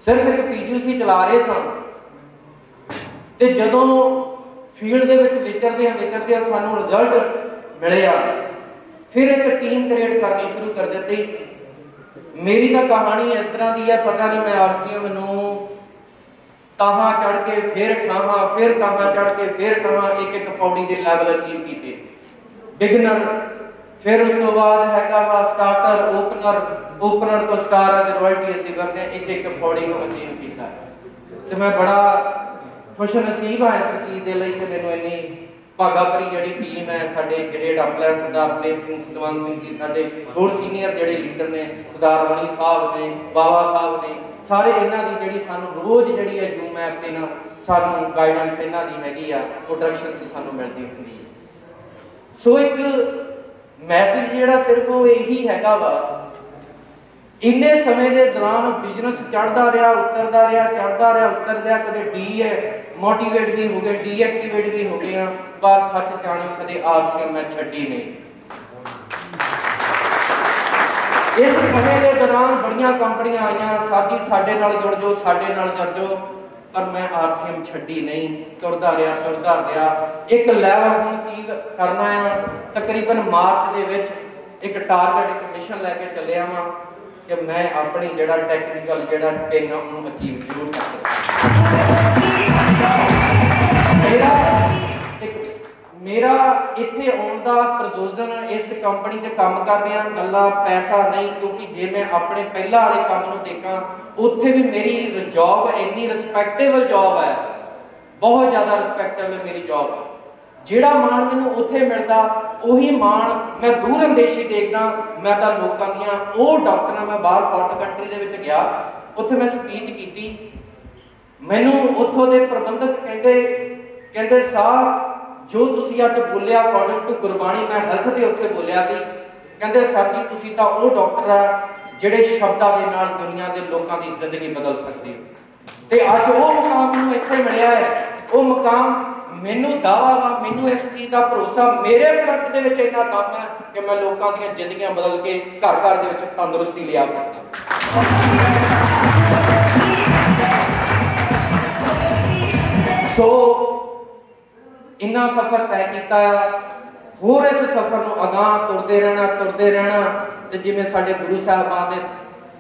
ਸਿਰਫ ਇੱਕ PGC ਚਲਾ ਰਹੇ ਸਨ ਤੇ ਜਦੋਂ ਫੀਲਡ ਦੇ ਵਿੱਚ ਵਿਚਰਦੇ ਸਾਨੂੰ ਰਿਜ਼ਲਟ ਮਿਲਿਆ, ਫਿਰ ਇੱਕ ਟੀਮ ਕ੍ਰੀਏਟ ਕਰਨੀ ਸ਼ੁਰੂ ਕਰ ਦਿੱਤੀ। ਮੇਰੀ ਤਾਂ ਕਹਾਣੀ ਇਸ ਤਰ੍ਹਾਂ ਦੀ ਹੈ, ਪਤਾ ਨਹੀਂ ਮੈਂ RCM ਨੂੰ ਤਾਹਾਂ ਚੜ ਕੇ ਫਿਰ ਠਾਹਾਂ, ਫਿਰ ਤਾਹਾਂ ਚੜ ਕੇ ਫਿਰ ਠਾਹਾਂ, ਇੱਕ ਪੌੜੀ ਦੇ ਲੈਵਲ ਅਚੀਵ ਕੀਤੇ। ਬਿਗਨਰ, ਫਿਰ ਉਸ ਤੋਂ ਬਾਅਦ ਹੈਗਾ ਵਾ ਸਟਾਰਟਰ, ਓਪਨਰ ਤੋਂ ਸਟਾਰ ਦੀ ਰਾਇਲਟੀ ਅਸੀਂ ਕਰਦੇ ਹਾਂ, ਇੱਕ ਪੌੜੀ ਨੂੰ ਅਚੀਵ ਕੀਤਾ। ਤੇ ਮੈਂ ਬੜਾ ਖੁਸ਼ ਨਸੀਬ ਹਾਂ ਇਸ ਚੀਜ਼ ਦੇ ਲਈ ਕਿ ਮੈਨੂੰ ਇੰਨੀ ਭਾਗਾ ਭਰੀ ਜਿਹੜੀ ਟੀਮ ਹੈ, ਸਾਡੇ ਗ੍ਰੇਡ ਅਪਲਾਈਨ ਸਰਦਾਰ ਪ੍ਰੇਮ ਸਿੰਘ, ਸਤਵੰਤ ਸਿੰਘ ਜੀ, ਸਾਡੇ ਹੋਰ ਸੀਨੀਅਰ ਜਿਹੜੇ ਲੀਡਰ ਨੇ, ਸਰਦਾਰ ਮਣੀ ਸਾਹਿਬ ਨੇ, ਬਾਵਾ ਸਾਹਿਬ ਨੇ, ਸਾਰੇ ਇਹਨਾਂ ਦੀ ਜਿਹੜੀ ਸਾਨੂੰ ਰੋਜ਼ ਜਿਹੜੀ ਹੈ ਜ਼ੂਮ ਐਪ ਤੇ ਨਾ ਸਾਨੂੰ ਗਾਈਡੈਂਸ ਇਹਨਾਂ ਦੀ ਹੈਗੀ ਆ, ਉਹ ਡਾਇਰੈਕਸ਼ਨ ਸੀ ਸਾਨੂੰ ਮਿਲਦੀ ਹੁੰਦੀ ਹੈ। ਸੋ ਇੱਕ ਮੈਸੇਜ ਜਿਹੜਾ ਸਿਰਫ ਉਹ ਇਹੀ ਹੈਗਾ ਵਾ, ਇੰਨੇ ਸਮੇਂ ਦੇ ਦੌਰਾਨ ਬਿਜ਼ਨਸ ਚੜ੍ਹਦਾ ਰਿਹਾ, ਉਤਰਦਾ ਰਿਹਾ, ਚੜ੍ਹਦਾ ਰਿਹਾ, ਉਤਰਦਾ ਰਿਹਾ, ਕਦੇ ਡੀ ਹੈ ਮੋਟੀਵੇਟ ਵੀ ਹੋ ਗਏ, ਡੀਐਕਟੀਵੇਟ ਵੀ ਹੋ ਗਏ ਆ, ਪਰ ਸੱਚ ਜਾਣੀ ਕਦੇ RCM ਮੈਂ ਛੱਡੀ ਨਹੀਂ। ਇਸ ਸਮੇਂ ਦੇ ਦੌਰਾਨ ਬੜੀਆਂ ਕੰਪਨੀਆਂ ਆਈਆਂ, ਸਾਡੀ ਸਾਡੇ ਨਾਲ ਜੁੜ ਜਾਓ, ਸਾਡੇ ਨਾਲ ਜੁੜ ਜਾਓ, ਪਰ ਮੈਂ RCM ਛੱਡੀ ਨਹੀਂ, ਤੁਰਦਾ ਰਿਹਾ। ਇੱਕ ਲੈਵਲ ਹੁਣ ਚੀਜ਼ ਕਰਨਾ ਆ, ਤਕਰੀਬਨ ਮਾਰਚ ਦੇ ਵਿੱਚ ਇੱਕ ਟਾਰਗੇਟ, ਇੱਕ ਮਿਸ਼ਨ ਲੈ ਕੇ ਚੱਲਿਆ ਵਾਂ ਕਿ ਮੈਂ ਆਪਣੀ ਜਿਹੜਾ ਟੈਕਨੀਕਲ ਜਿਹੜਾ ਪਿੰਨ ਉਹਨੂੰ ਅਚੀਵ ਜ਼ਰੂਰ ਕਰਾਂ। ਮੇਰਾ ਇੱਥੇ ਆਉਣ ਦਾ ਪ੍ਰਯੋਜਨ, ਇਸ ਕੰਪਨੀ 'ਚ ਕੰਮ ਕਰ ਰਿਹਾ ਗੱਲਾਂ ਪੈਸਾ ਨਹੀਂ, ਕਿਉਂਕਿ ਜੇ ਮੈਂ ਆਪਣੇ ਪਹਿਲਾਂ ਵਾਲੇ ਕੰਮ ਨੂੰ ਦੇਖਾਂ, ਉੱਥੇ ਵੀ ਮੇਰੀ ਜੌਬ ਇੰਨੀ ਰਿਸਪੈਕਟੇਬਲ ਜੌਬ ਹੈ, ਬਹੁਤ ਜ਼ਿਆਦਾ ਰਿਸਪੈਕਟੇਬਲ ਮੇਰੀ ਜੌਬ ਹੈ। ਜਿਹੜਾ ਮਾਣ ਮੈਨੂੰ ਉੱਥੇ ਮਿਲਦਾ, ਉਹੀ ਮਾਣ ਮੈਂ ਦੂਰ ਅੰਦੇਸ਼ੀ ਦੇਖਦਾ। ਮੈਂ ਤਾਂ ਲੋਕਾਂ ਦੀਆਂ ਉਹ ਡਾਕਟਰਾਂ, ਮੈਂ ਬਾਹਰ ਫੋਰਨ ਕੰਟਰੀ ਦੇ ਵਿੱਚ ਗਿਆ, ਉੱਥੇ ਮੈਂ ਸਪੀਚ ਕੀਤੀ, ਮੈਨੂੰ ਉੱਥੋਂ ਦੇ ਪ੍ਰਬੰਧਕ ਕਹਿੰਦੇ ਸਾਹ ਜੋ ਤੁਸੀਂ ਅੱਜ ਬੋਲਿਆ ਅਕੋਰਡਿੰਗ ਟੂ ਗੁਰਬਾਣੀ, ਮੈਂ ਹੈਲਥ ਦੇ ਉੱਤੇ ਬੋਲਿਆ ਸੀ, ਕਹਿੰਦੇ ਸਰ ਜੀ ਤੁਸੀਂ ਤਾਂ ਉਹ ਡਾਕਟਰ ਆ ਜਿਹੜੇ ਸ਼ਬਦਾਂ ਦੇ ਨਾਲ ਦੁਨੀਆ ਦੇ ਲੋਕਾਂ ਦੀ ਜ਼ਿੰਦਗੀ ਬਦਲ ਸਕਦੇ ਹੋ। ਤੇ ਅੱਜ ਉਹ ਮੁਕਾਮ ਮੈਨੂੰ ਇੱਥੇ ਮਿਲਿਆ ਹੈ, ਉਹ ਮੁਕਾਮ ਮੈਨੂੰ ਦਾਵਾ ਵਾ, ਮੈਨੂੰ ਇਸ ਚੀਜ਼ ਦਾ ਭਰੋਸਾ, ਮੇਰੇ ਪ੍ਰੋਡਕਟ ਦੇ ਵਿੱਚ ਇੰਨਾ ਦਮ ਹੈ ਕਿ ਮੈਂ ਲੋਕਾਂ ਦੀਆਂ ਜ਼ਿੰਦਗੀਆਂ ਬਦਲ ਕੇ ਘਰ ਦੇ ਵਿੱਚ ਤੰਦਰੁਸਤੀ ਲਿਆ ਸਕਦਾ। ਸੋ ਇੰਨਾ ਸਫ਼ਰ ਤੈਅ ਕੀਤਾ ਆ, ਹੋਰ ਇਸ ਸਫ਼ਰ ਨੂੰ ਅਗਾਂਹ ਤੁਰਦੇ ਰਹਿਣਾ। ਤੇ ਜਿਵੇਂ ਸਾਡੇ ਗੁਰੂ ਸਾਹਿਬਾਨ ਨੇ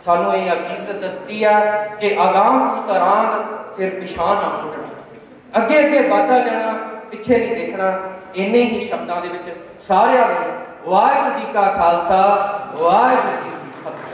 ਸਾਨੂੰ ਇਹ ਅਸੀਸ ਦਿੱਤੀ ਆ ਕਿ ਅਗਾਂਹ ਨੂੰ ਤਰਾਂਗ ਫਿਰ ਪਿਛਾਂਹ ਨਾ ਮੁੜਨਾ, ਅੱਗੇ ਵਧਦਾ ਜਾਣਾ, ਪਿੱਛੇ ਨਹੀਂ ਦੇਖਣਾ। ਇੰਨੇ ਹੀ ਸ਼ਬਦਾਂ ਦੇ ਵਿੱਚ ਸਾਰਿਆਂ ਨੂੰ ਵਾਹਿਗੁਰੂ ਜੀ ਕਾ ਖਾਲਸਾ, ਵਾਹਿਗੁਰੂ ਜੀ ਕੀ ਫਤਿਹ।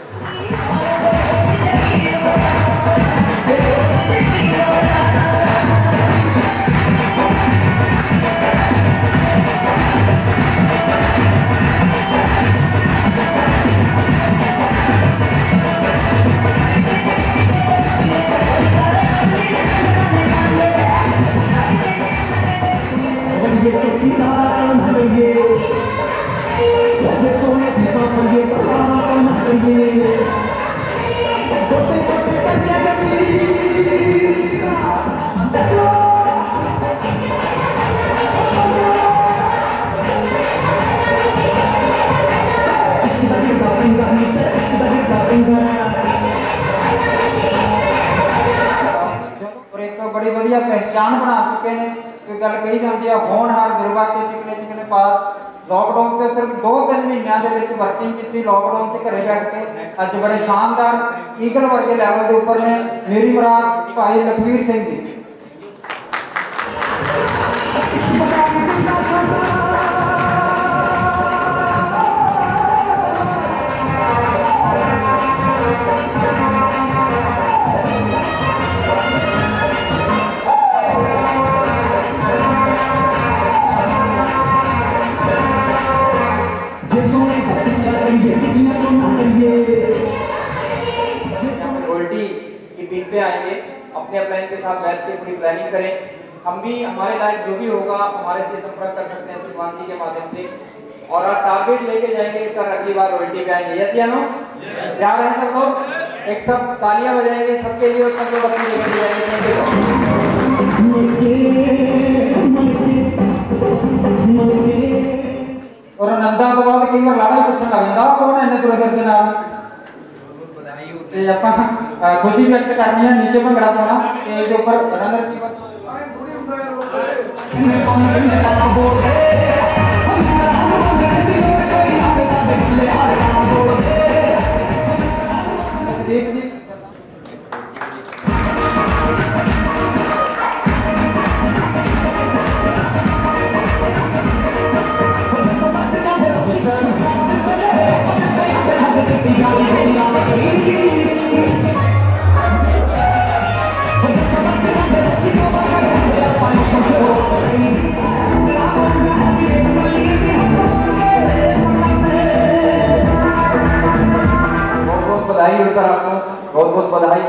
बड़ी वधिया पहचान बना चुके हैं। कोई गल कही जाती है होनहार गिरवा के चिकने पास लॉकडाउन से सिर्फ 2-3 महीनों के विच वर्किंग की, लॉकडाउन से घरे बैठ के अज बड़े शानदार ईगल वर्गे लैवल के उपर ने। मेरी मुराद भाई लखवीर सिंह जी। आएंगे अपने अपलाइन के साथ बैठ के पूरी प्लानिंग करें। हम भी हमारे लायक जो भी होगा आप हमारे से संपर्क कर सकते हैं सुलमान जी के माध्यम से, और आप टारगेट लेके जाएंगे सर अगली बार रॉयल्टी पे आएंगे। यस या नो? जा रहे हैं सब लोग? एक सब तालियां बजाएंगे सबके लिए और सब लोग अपनी जगह पे जाएंगे। खुशी व्यक्त करनी है, नीचे भंगड़ा पाना स्टेज के ऊपर रनर जीवन बधाई हो सर, आपको बहुत बहुत बधाई।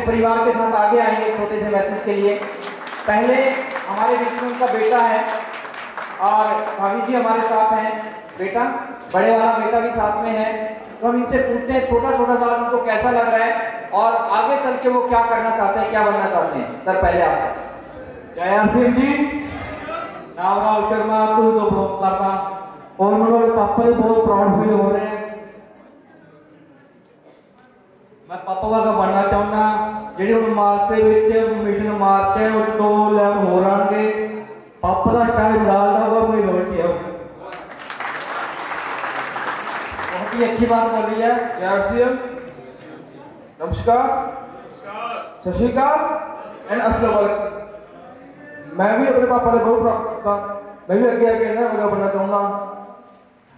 परिवार के साथ आगे आएंगे छोटे से मैसेज के लिए। पहले हमारे बीच में उनका बेटा है और भाभी जी हमारे साथ हैं, बेटा बड़े वाला बेटा भी साथ में है। तो हम इनसे पूछते हैं छोटा छोटा सा उनको कैसा लग रहा है और आगे चल के वो क्या करना चाहते हैं, क्या बनना चाहते हैं। सर पहले आप। जय सिंह जी, नावराव शर्मा तू तो बहुत करता और मेरे पापा भी बहुत प्राउड फील हो रहे हैं। मैं पापा वाला बनना चाहूँगा जेडे हम मारते मिशन मारते हैं तो लैब हो रहे पापा का स्टाइल डालता हुआ कोई गलती है। बहुत ही अच्छी बात बोली है। जय सिंह, नमस्कार, सत श्री अकाल एंड अस्सलाम वालेकुम। मैं भी अपने पापा से बहुत प्राउड करता, मैं भी आगे आगे ना वगैरह बनना चाहूँगा।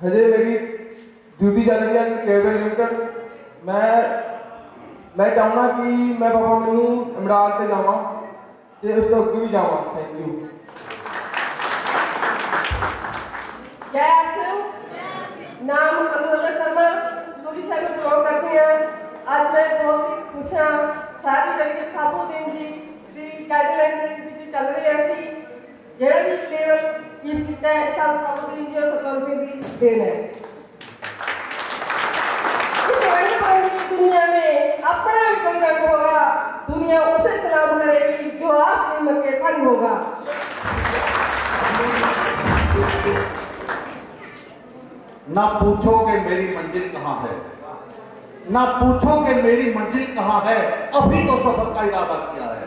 हजे मेरी ड्यूटी चल रही है केबल लिमिटेड। मैं चाहूँगा कि मैं पापा मैनू इमरान से जावा तो उस तो अगे भी जावा। Thank you. जय सिंह, नाम अनुराधा शर्मा दूरी शहर में बिलोंग करती हैं। आज मैं बहुत ही खुश हाँ सारी जगह साबुद्दीन जी की गाइडलाइन में चल रहे हैं सी ਜਿਹੜਾ ਵੀ ਲੈਵਲ ਅਚੀਵ ਕੀਤਾ ਹੈ ਸਭ ਸਾਬੁद्दीन जी और सतवंत सिंह की देन है। इस वर्ल्ड की दुनिया में अपना भी कोई रंग होगा, दुनिया उसे सलाम करेगी जो आज से के संग होगा। ना पूछो कि मेरी मंजिल कहाँ है, ना पूछो कि मेरी मंजिल कहाँ है, अभी तो सफर का इरादा किया है।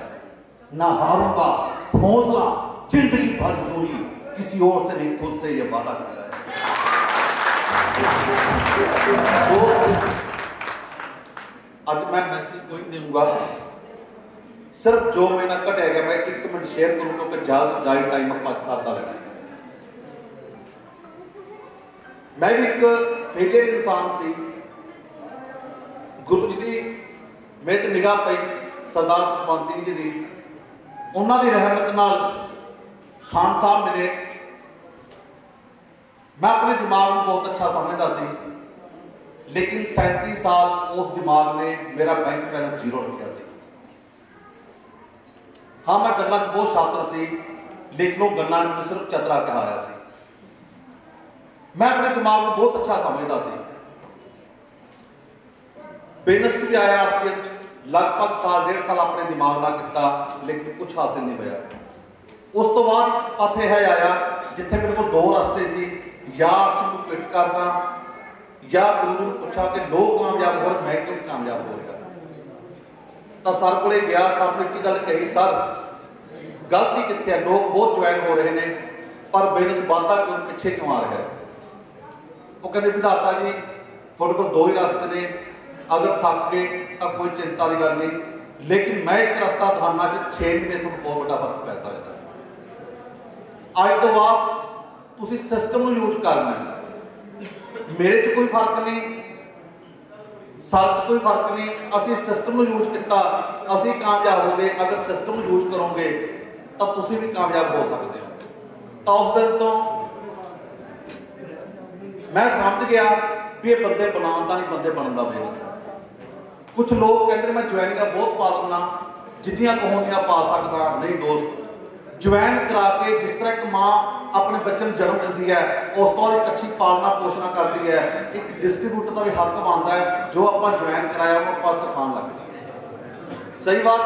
ना हारूंगा, हौसला जिंदगी भर हुई, किसी और से नहीं खुद से ये वादा किया है। तो आज मैं मैसेज कोई नहीं दूंगा, सिर्फ जो मेरा घटेगा मैं 1 मिनट शेयर करूं क्योंकि ज्यादा जाए टाइम अपना साथ लेना। मैं भी एक फेलियर इंसान सी, गुरु जी की मेरे ते निगाह पई सरदार सतवंत सिंह जी की, उन्होंने की रहमत नाल खान साहब मिले। मैं अपने दिमाग में बहुत अच्छा समझता सी, लेकिन 37 साल उस दिमाग ने मेरा बैंक बैलेंस 0 रखा सी। हाँ मैं गल्लां च बहुत शातिर सी, लेकिन वो गल्लां ने मैनूं सिर्फ चतरा कहाया सी। मैं अपने दिमाग में बहुत अच्छा समझता सी। बिजनेस भी आया आरसीएम लगभग साल 1.5 साल अपने दिमाग नाल किया, लेकिन कुछ हासिल नहीं होया। उस तो बाद एक पथ है आया जिथे मेरे को 2 रास्ते सी, या आरसीएम को क्विट करना या गुरु जी को पूछा कि लोग कामयाब हो रहे मैं क्यों कामयाब हो रहा। तो सर को गया, सर ने एक गल कही, सर गलती कितने है, लोग बहुत ज्वाइन हो रहे हैं पर बिजनेस वाधा क्यों पिछे क्यों आ रहा है। वो कहते विधाता जी थोड़े को 2 ही रास्ते ने, अगर थक गए तो कोई चिंता की गल नहीं, लेकिन मैं एक रास्ता दिखाना कि 6 महीने थोड़ा बहुत बड़ा फर्क पै सकता है। अज तो बाद तुसी सिस्टम को यूज करना है, मेरे च कोई फर्क नहीं, सर च कोई फर्क नहीं, असी सिस्टम को यूज किया, असी कामयाब हो गए। अगर सिस्टम को यूज करोगे तो तुसी भी कामयाब हो सकते हो। तो उस दिन तो मैं समझ गया भी ये बंदे बनाने का नहीं, बंदे बनने का बिजनेस। कुछ लोग कहते मैं ज्वाइनिंग बहुत पा लेना, जिन्नियां कहोनियां पा सकता नहीं। दोस्त ज्वाइन करा के जिस तरह एक माँ अपने बच्चे को जन्म देती है, उस तो एक अच्छी पालना पोषण करती है, एक डिस्ट्रीब्यूटर का भी हक बनता है जो आप ज्वाइन कराया वो आप सिखाने लग जाए। सही बात।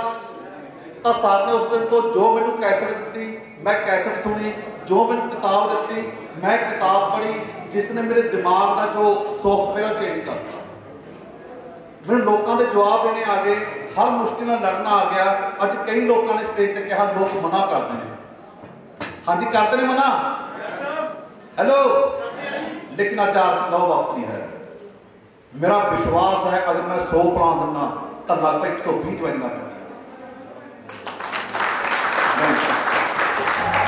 तो सर ने उस दिन तो जो मैंने कैसेट दी मैं कैसेट सुनी, जो मैंने किताब दी मैं किताब पढ़ी, जिसने मेरे दिमाग का जो सॉफ्टवेयर चेंज कर दिया। मैंने लोगों के जवाब देने आ गए, हर मुश्किल लड़ना आ गया। अज कई लोगों ने स्टेज पर कहा लोग मना करते हैं, हाँ जी करते हैं मना, हेलो, लेकिन अज आरसी नौ वापसी है। मेरा विश्वास है अगर मैं 100 प्लान देना तो लगभग 120 ज्वाइनिंग करनी।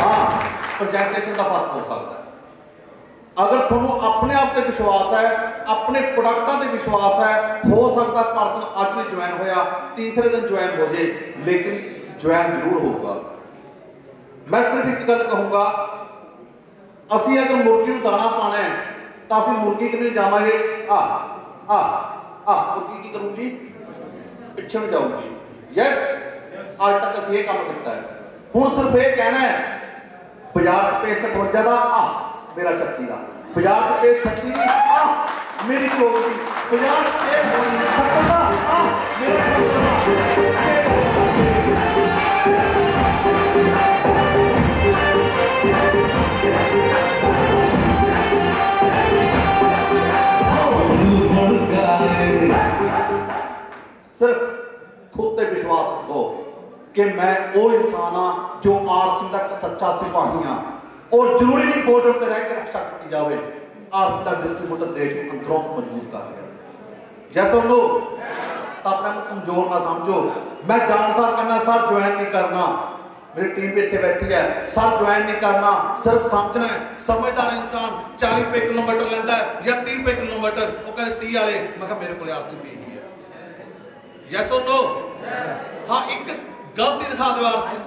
हाँ प्रेजेंटेशन का फर्क हो सकता है। अगर थोनों अपने आप पे विश्वास है, अपने प्रोडक्टों पे विश्वास है, हो सकता पर्सन अज नहीं ज्वाइन होया, तीसरे दिन ज्वाइन हो जाए, लेकिन ज्वाइन जरूर होगा। मैं सिर्फ एक गल कहूंगा, असी अगर मुर्गी को दाना पाना है तो असं मुर्गी के लिए जावांगे, मुर्गी की करूंगी पिछे में जाऊंगी। यस आज तक असं ये काम किया है। हुण सिर्फ ये कहना है बाजार पेश का थोड़ा ज्यादा मेरा 36 का, बाजार से पेश 36 मेरी 24 बाजार से सिर्फ खुद पे विश्वास रखो कि मैं वो इंसान हाँ जो आरसी का सच्चा सिपाही हाँ, और जरूरी नहीं बॉर्डर पर रह के रक्षा की जाए। आरसी का डिस्ट्रीब्यूटर देश को अंदरों मजबूत कर रहा। जैसे हम लोग अपने को कमजोर ना समझो। मैं जान सार करना सर ज्वाइन नहीं करना, मेरी टीम भी इतने बैठी है, सर ज्वाइन नहीं करना, सिर्फ समझना है। समझदार इंसान 40 रुपए किलोमीटर लेता है या 30 रुपए किलोमीटर, वो कहते 30 वाले मैं कहा मेरे को आरसी भी है। यस और नो? हाँ एक गलती दिखा दो आरसीएन,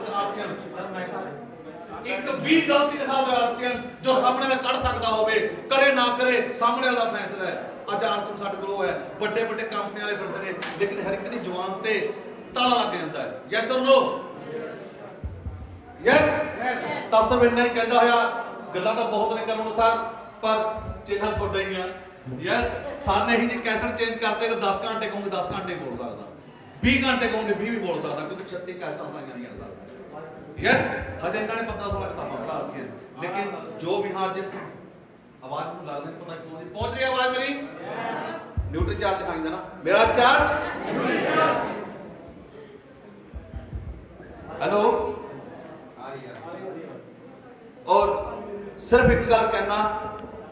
एक भी गलती दिखा दो आरसीएन जो सामने में कर सकता होवे, करे ना करे सामने वाला फैसला है। आज आरसीएन साडे कोल है, बड़े बड़े कंपनी वाले फिरदे ने, लेकिन हर एक दी जवान ते ताला लग जाता है। यस और नो? यस। ਤਾਂ ਸਿਰਫ ਇੰਨਾ ਹੀ ਕਹਿੰਦਾ ਹੋਇਆ, ਗੱਲਾਂ ਤਾਂ ਬਹੁਤ ਨੇ ਕਰਨ ਅਨੁਸਾਰ, ਪਰ ਚਿਹਨਾ ਤੁਹਾਡਾ ਹੀ ਆ। ਯਸ, ਸਾਨੇ ਹੀ ਜੇ ਕੈਸਟ ਚੇਂਜ ਕਰਤੇ ਤਾਂ 10 ਘੰਟੇ ਕਹੋਗੇ 10 ਘੰਟੇ ਬੋਲ ਸਕਦਾ, 20 ਘੰਟੇ ਕਹੋਗੇ 20 ਵੀ ਬੋਲ ਸਕਦਾ, ਕਿਉਂਕਿ 36 ਕੈਸਟਾਂ ਬਣਾਈਆਂ ਨਹੀਂ ਸਰ। यस, हजे इन्होंने 15-16 किताबां पढ़ा दी, लेकिन जो भी हाँ आवाज लगता पता पहुंच रही आवाज मेरी? न्यूट्री चार्ज दिखाई देना, मेरा चार्ज। हेलो। और सिर्फ एक गल कहना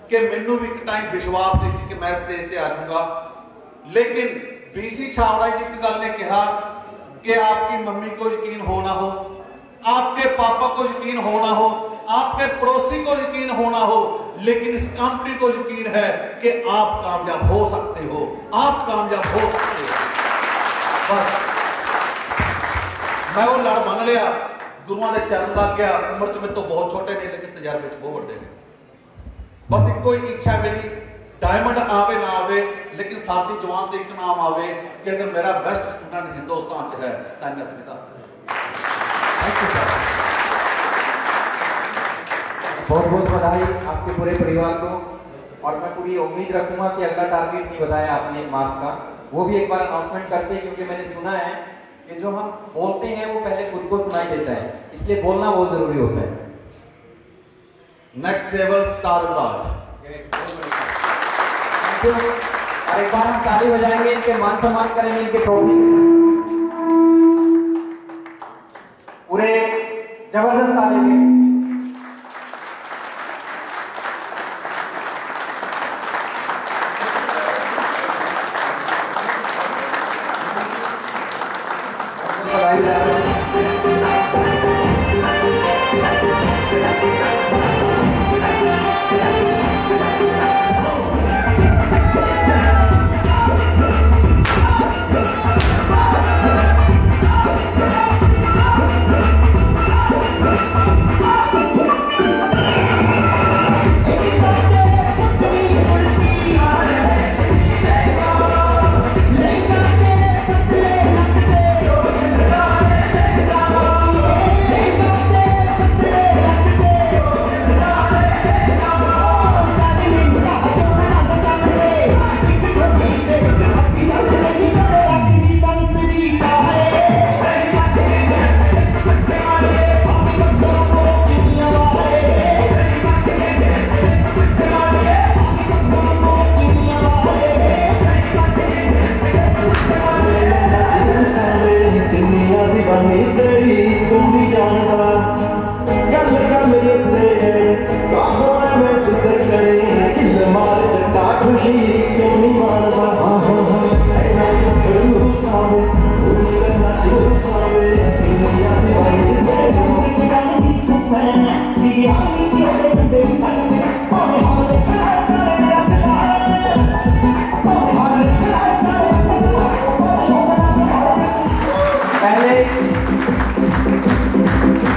कि मैनू भी एक टाइम विश्वास नहीं सी कि मैं स्टेज ते आ जाऊंगा, लेकिन बीसी छावड़ा जी एक गल ने कहा कि आपकी मम्मी को यकीन हो ना हो, आपके पापा को यकीन हो ना हो, आपके पड़ोसी को यकीन हो ना हो, लेकिन इस कंपनी को यकीन है कि आप कामयाब हो सकते हो, आप कामयाब हो सकते हो। बस मैं वो लड़ बन लिया, गुरुआं दे चरण लग गया। उम्र च मेरे तो बहुत छोटे ने, लेकिन तजर्बे च बहुत बड़े ने। बस एक कोई इच्छा मेरी, डायमंड आवे ना आवे, लेकिन साथी जवान ते एक नाम आवे कि अगर मेरा बेस्ट स्टूडेंट हिंदुस्तान च है तो नसीबा। बहुत बहुत बधाई आपके पूरे परिवार को, और मैं पूरी उम्मीद रखूंगा कि अगला टारगेट नहीं बताया आपने मार्क्स का, वो भी एक बार अनाउंसमेंट करते हैं, क्योंकि मैंने सुना है कि जो हम बोलते हैं वो पहले खुद को सुनाई देता है, इसलिए बोलना बहुत जरूरी होता है। Next level star brand. और एक बार हम ताली बजाएंगे, इनके मान सम्मान करेंगे, इनके ट्रॉफी पूरे जबरदस्त ताली में।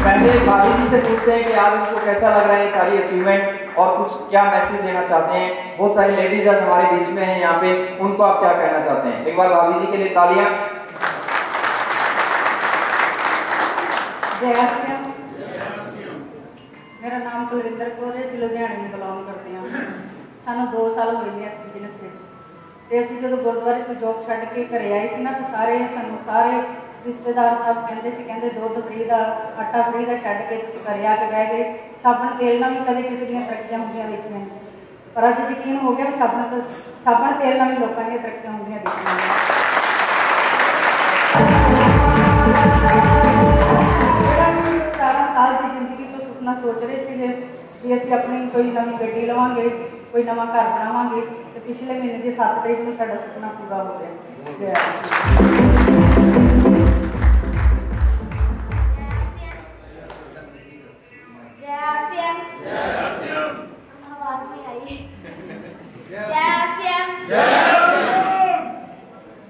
पहले भाभी जी से पूछते हैं कि आज उनको कैसा लग रहा है सारी अचीवमेंट, और कुछ क्या मैसेज देना चाहते हैं। बहुत सारी लेडीज आज हमारे बीच में हैं यहाँ पे, उनको आप क्या कहना चाहते हैं? एक बार भाभी जी के लिए तालियां। जय श्री राम। मेरा नाम कुलविंदर कौर है, लुधियाने में बिलोंग करते हैं। सानू 2 साल हो गए इस बिजनेस में, ਤੇ ਅਸੀਂ ਜਦੋਂ ਗੁਰਦੁਆਰੇ ਤੋਂ ਜੋਬ ਛੱਡ ਕੇ ਘਰੇ ਆਏ ਸੀ ਨਾ, ਤਾਂ ਸਾਨੂੰ ਸਾਰੇ ਰਿਸ਼ਤੇਦਾਰ ਸਭ ਕਹਿੰਦੇ ਸੀ, ਕਹਿੰਦੇ ਦੁੱਧ ਫਰੀ ਦਾ, ਆਟਾ ਫਰੀ ਦਾ ਛੱਡ ਕੇ ਤੁਸੀਂ ਘਰੇ ਆ ਕੇ ਬਹਿ ਗਏ। ਸਾਬਣ ਤੇਲ ਨਾਲ ਵੀ ਕਦੇ ਕਿਸੇ ਦੀਆਂ ਤਰੱਕੀਆਂ ਹੁੰਦੀਆਂ ਵੇਖੀਆਂ, ਪਰ ਅੱਜ ਯਕੀਨ ਹੋ ਗਿਆ ਵੀ ਸਾਬਣ ਤੇਲ ਨਾਲ ਵੀ ਲੋਕਾਂ ਦੀਆਂ ਤਰੱਕੀਆਂ ਹੁੰਦੀਆਂ ਦੇਖੀਆਂ। 17 ਸਾਲ ਦੀ ਜ਼ਿੰਦਗੀ ਤੋਂ ਸੁਪਨਾ ਸੋਚ ਰਹੇ ਸੀਗੇ ਵੀ ਅਸੀਂ ਆਪਣੀ ਕੋਈ ਨਵੀਂ ਗੱਡੀ ਲਵਾਂਗੇ, कोई नवा घर बनावांगे, तो पिछले महीने की 7 तारीख में साडा सुपना पूरा हो गया। आवाज नहीं आई।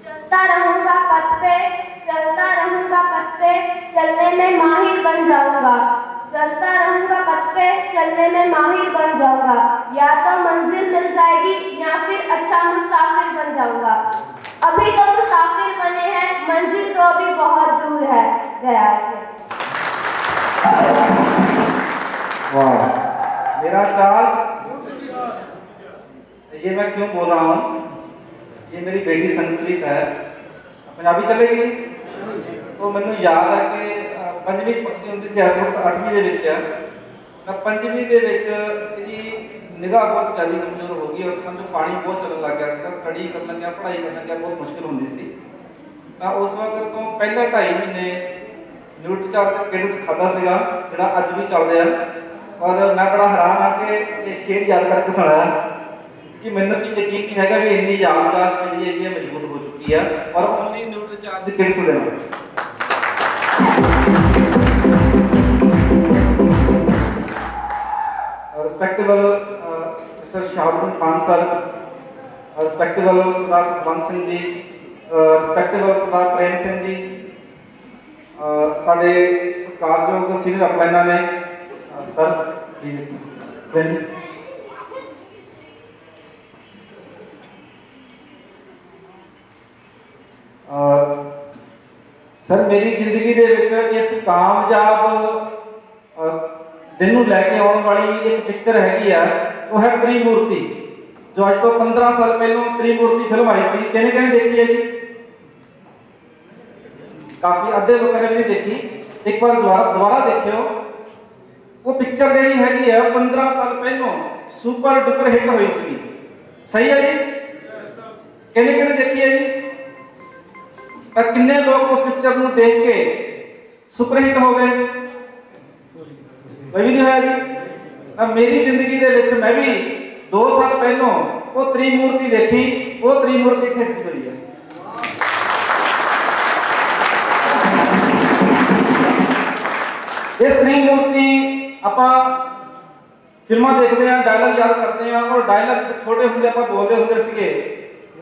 चलता रहूंगा पथ पे, चलता रहूंगा पथ पे, चलने में माहिर बन जाऊंगा। चलता रहूंगा पथ पे, चलने में माहिर बन जाऊंगा। या तो मंजिल मिल जाएगी या फिर अच्छा मुसाफिर बन जाऊंगा। अभी तो मुसाफिर बने हैं, मंजिल तो दूर है। जय आरसीएम। वाह, मेरा चार्ज ये मैं क्यों बोल रहा हूँ, ये मेरी बेटी संगीत है, पंजाबी चलेगी। तो मैनू याद है कि पंजवीं पढ़ती होंगी सी, इस वक्त 8वीं ਦੇ ਵਿੱਚ है। मैं 5वीं ਦੇ ਵਿੱਚ ਇਹਦੀ निगाह बहुत ज़्यादा कमजोर हो गई और समझो पानी बहुत चलन लग गया सीगा, स्टडी कर लग्या, पढ़ाई कर लग्या, बहुत मुश्किल होंदी सी। मैं उस वक्त तो पहले 2.5 महीने न्यूट्रीचार्ज किड्स खाता सीगा, जिहड़ा अज भी चल रहा है। और मैं बड़ा हैरान हाँ कि ये शेर याद करके सुनाया कि मैंने भी यकीन नहीं है कि इन्नी याददाश्त जी मजबूत हो चुकी है और only Nutricharge kids the respectable mister Shahrukh Khan sir, respectable Sardar Sukhwant Singh ji, respectable Sardar Prem Singh ji, साढ़े सत्कारयोग सीनियर अपलाइनर ने सर जी। सर मेरी जिंदगी दे विच इस कामयाब दिन नूं लैके आने वाली एक पिक्चर हैगी है, वो है त्रिमूर्ति, जो अज तो 15 साल पहलों त्रिमूर्ति फिल्म आई सी। किहने किहने देखी है जी? काफी अद्धे लोगों ने भी नहीं देखी, एक बार दोबारा देखियो। वो पिक्चर जी हैगी है 15 साल पहलों सुपर डुपर हिट हुई सी। सही है जी? किहने किहने देखी है जी? किन्ने लोग उस पिक्चर को देख के सुपर हिट हो गए? कोई भी नहीं होया जी। अब मेरी जिंदगी दे विच मैं भी 2 साल पहलों वो त्रिमूर्ति देखी, वो त्रिमूर्ति इत्थे हिट हुई है। इस त्रिमूर्ति आपां फिल्मां देखते हैं, डायलॉग याद करते हैं और डायलॉग छोटे होंदे आपां बोलते होंदे सीगे।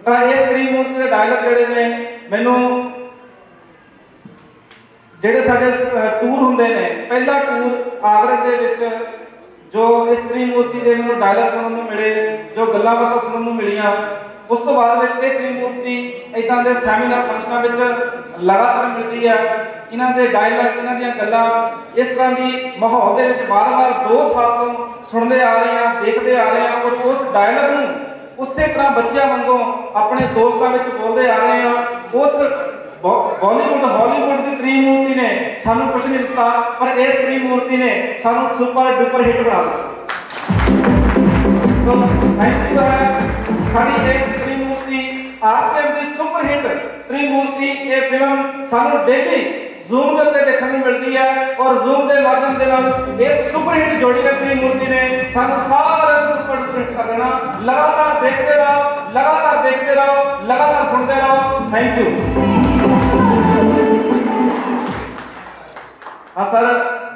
ਤਾਂ ਇਸ त्रिमूर्ति ਦੇ डायलॉग ਜਿਹੜੇ ਨੇ ਮੈਨੂੰ ਜਿਹੜੇ ਸਾਡੇ ਟੂਰ ਹੁੰਦੇ ਨੇ, ਪਹਿਲਾ ਟੂਰ ਆਗਰੇ ਦੇ ਵਿੱਚ ਜੋ ਇਸ त्रिमूर्ति ਦੇ ਮੈਨੂੰ ਡਾਇਲੌਗ ਸੁਣਨ ਨੂੰ ਮਿਲੇ, ਜੋ ਗੱਲਾਂ ਬਾਤਾਂ ਸੁਣਨ ਨੂੰ ਮਿਲੀਆਂ, ਉਸ ਤੋਂ ਬਾਅਦ ਵਿੱਚ ਇਹ त्रिमूर्ति ਇਦਾਂ ਦੇ ਸੈਮੀਨਾਰ ਫੰਕਸ਼ਨਾਂ ਵਿੱਚ ਲਗਾਤਾਰ ਮਿਲਦੀ ਹੈ। ਇਹਨਾਂ ਦੇ ਡਾਇਲੌਗ, ਇਹਨਾਂ ਦੀਆਂ ਗੱਲਾਂ ਇਸ ਤਰ੍ਹਾਂ ਦੀ ਮਾਹੌਲ ਦੇ ਵਿੱਚ ਵਾਰ-ਵਾਰ 2 ਸਾਲ ਤੋਂ ਸੁਣਦੇ ਆ ਰਹੇ ਹਾਂ, ਦੇਖਦੇ ਆ ਰਹੇ ਹਾਂ ਔਰ ਉਸ ਡਾਇਲੌਗ ਨੂੰ ਉਸੇ ਤਰ੍ਹਾਂ ਬੱਚਿਆਂ ਵਾਂਗੂ ਆਪਣੇ ਦੋਸਤਾਂ ਵਿੱਚ ਬੋਲਦੇ ਆ ਰਹੇ ਹਾਂ। ਉਸ ਬਾਲੀਵੁੱਡ ਹਾਲੀਵੁੱਡ ਦੀ त्रिमूर्ति ने सानू कुछ नहीं दिता, पर इस त्रिमूर्ति ने सानू सुपर डुपर हिट बना दिया। तो थैंक यू है साडी इस त्रिमूर्ति आरसीएम दी सुपर हिट त्रिमूर्ति। ये फिल्म सानू डेली जूम के उत्ते देखने को मिलती है और जूम के माध्यम से नाल इस सुपर हिट जोड़ी ने त्रिमूर्ति ने सानू सारे सुपर डुपर हिट कर देना। लगातार देखते रहो, लगातार देखते रहो, लगातार सुनते रहो। Thank you. हाँ सर,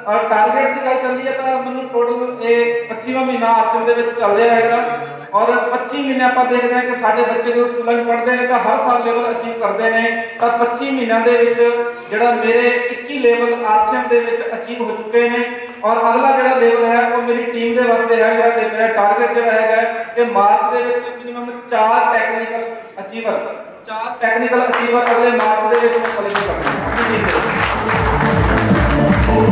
और टारगेट की गल चली है तो मैं टोटल ये 25वां महीना आरसीएम दे विच चल रहा है और 25 महीने आप देखते हैं कि साढ़े बच्चे जो स्कूलों में पढ़ते हैं तो हर साल लेवल अचीव करते हैं। तो 25 महीनों के जोड़ा मेरे 21 लेवल आरसीएम दे विच अचीव हो चुके हैं और अगला जो लेवल है वो मेरी टीम के वास्ते है। मेरा टारगेट जो है कि मार्च के मिनिमम 4 टेक्निकल अचीवर अगले मार्च के क्वालीफाई करना। Go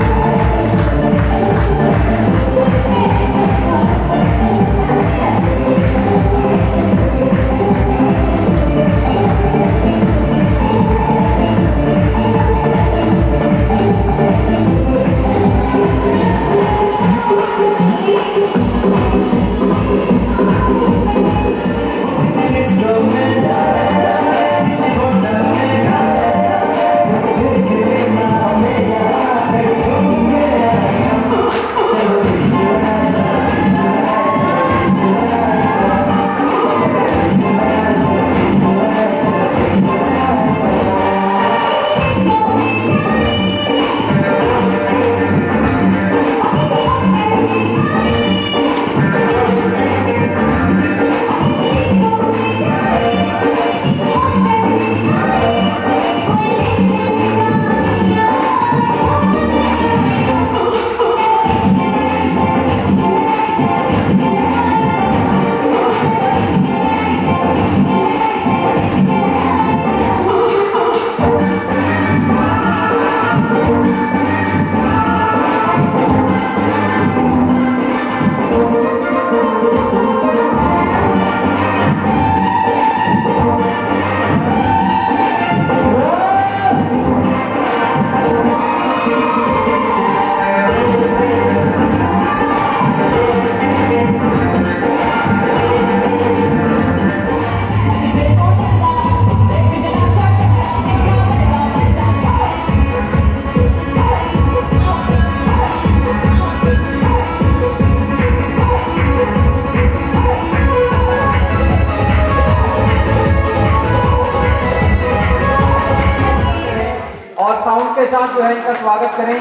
जो है इनका स्वागत करें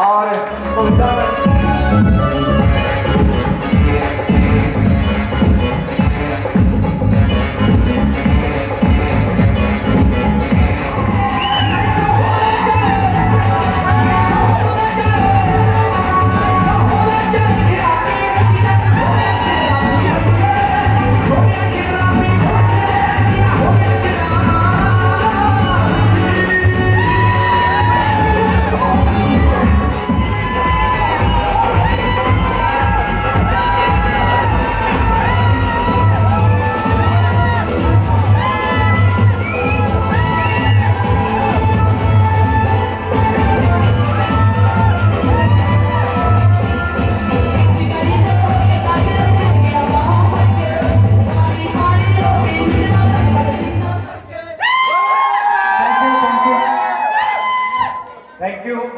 और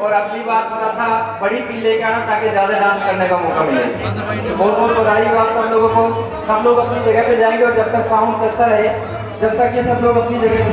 और अगली बार थोड़ा सा बड़ी पील लेके आना ताकि ज्यादा डांस करने का मौका मिले। बहुत बहुत बधाई बात सब लोगों को। सब लोग अपनी जगह पे जाएंगे और जब तक साउंड चलता रहे, जब तक ये सब लोग अपनी जगह पे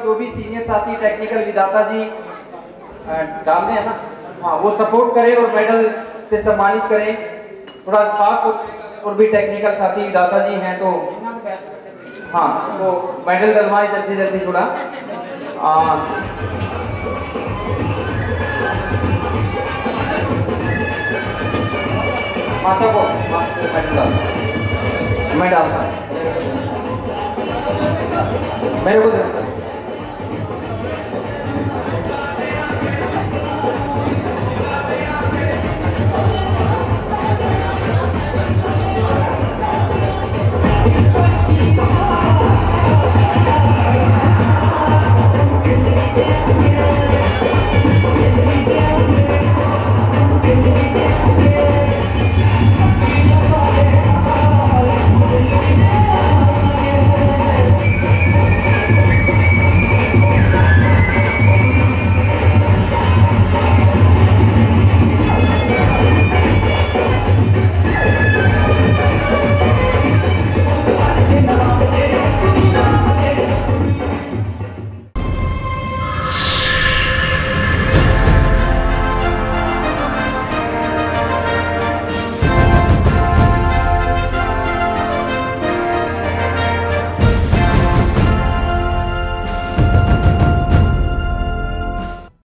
जो भी सीनियर साथी टेक्निकल विदाता जी डाल रहे हैं ना, हाँ वो सपोर्ट करें और मेडल से सम्मानित करें। थोड़ा खास और भी टेक्निकल साथी विदाता जी हैं तो हाँ तो मेडल डलवाएं जल्दी जल्दी थोड़ा। माता को मैं डालता मेरे को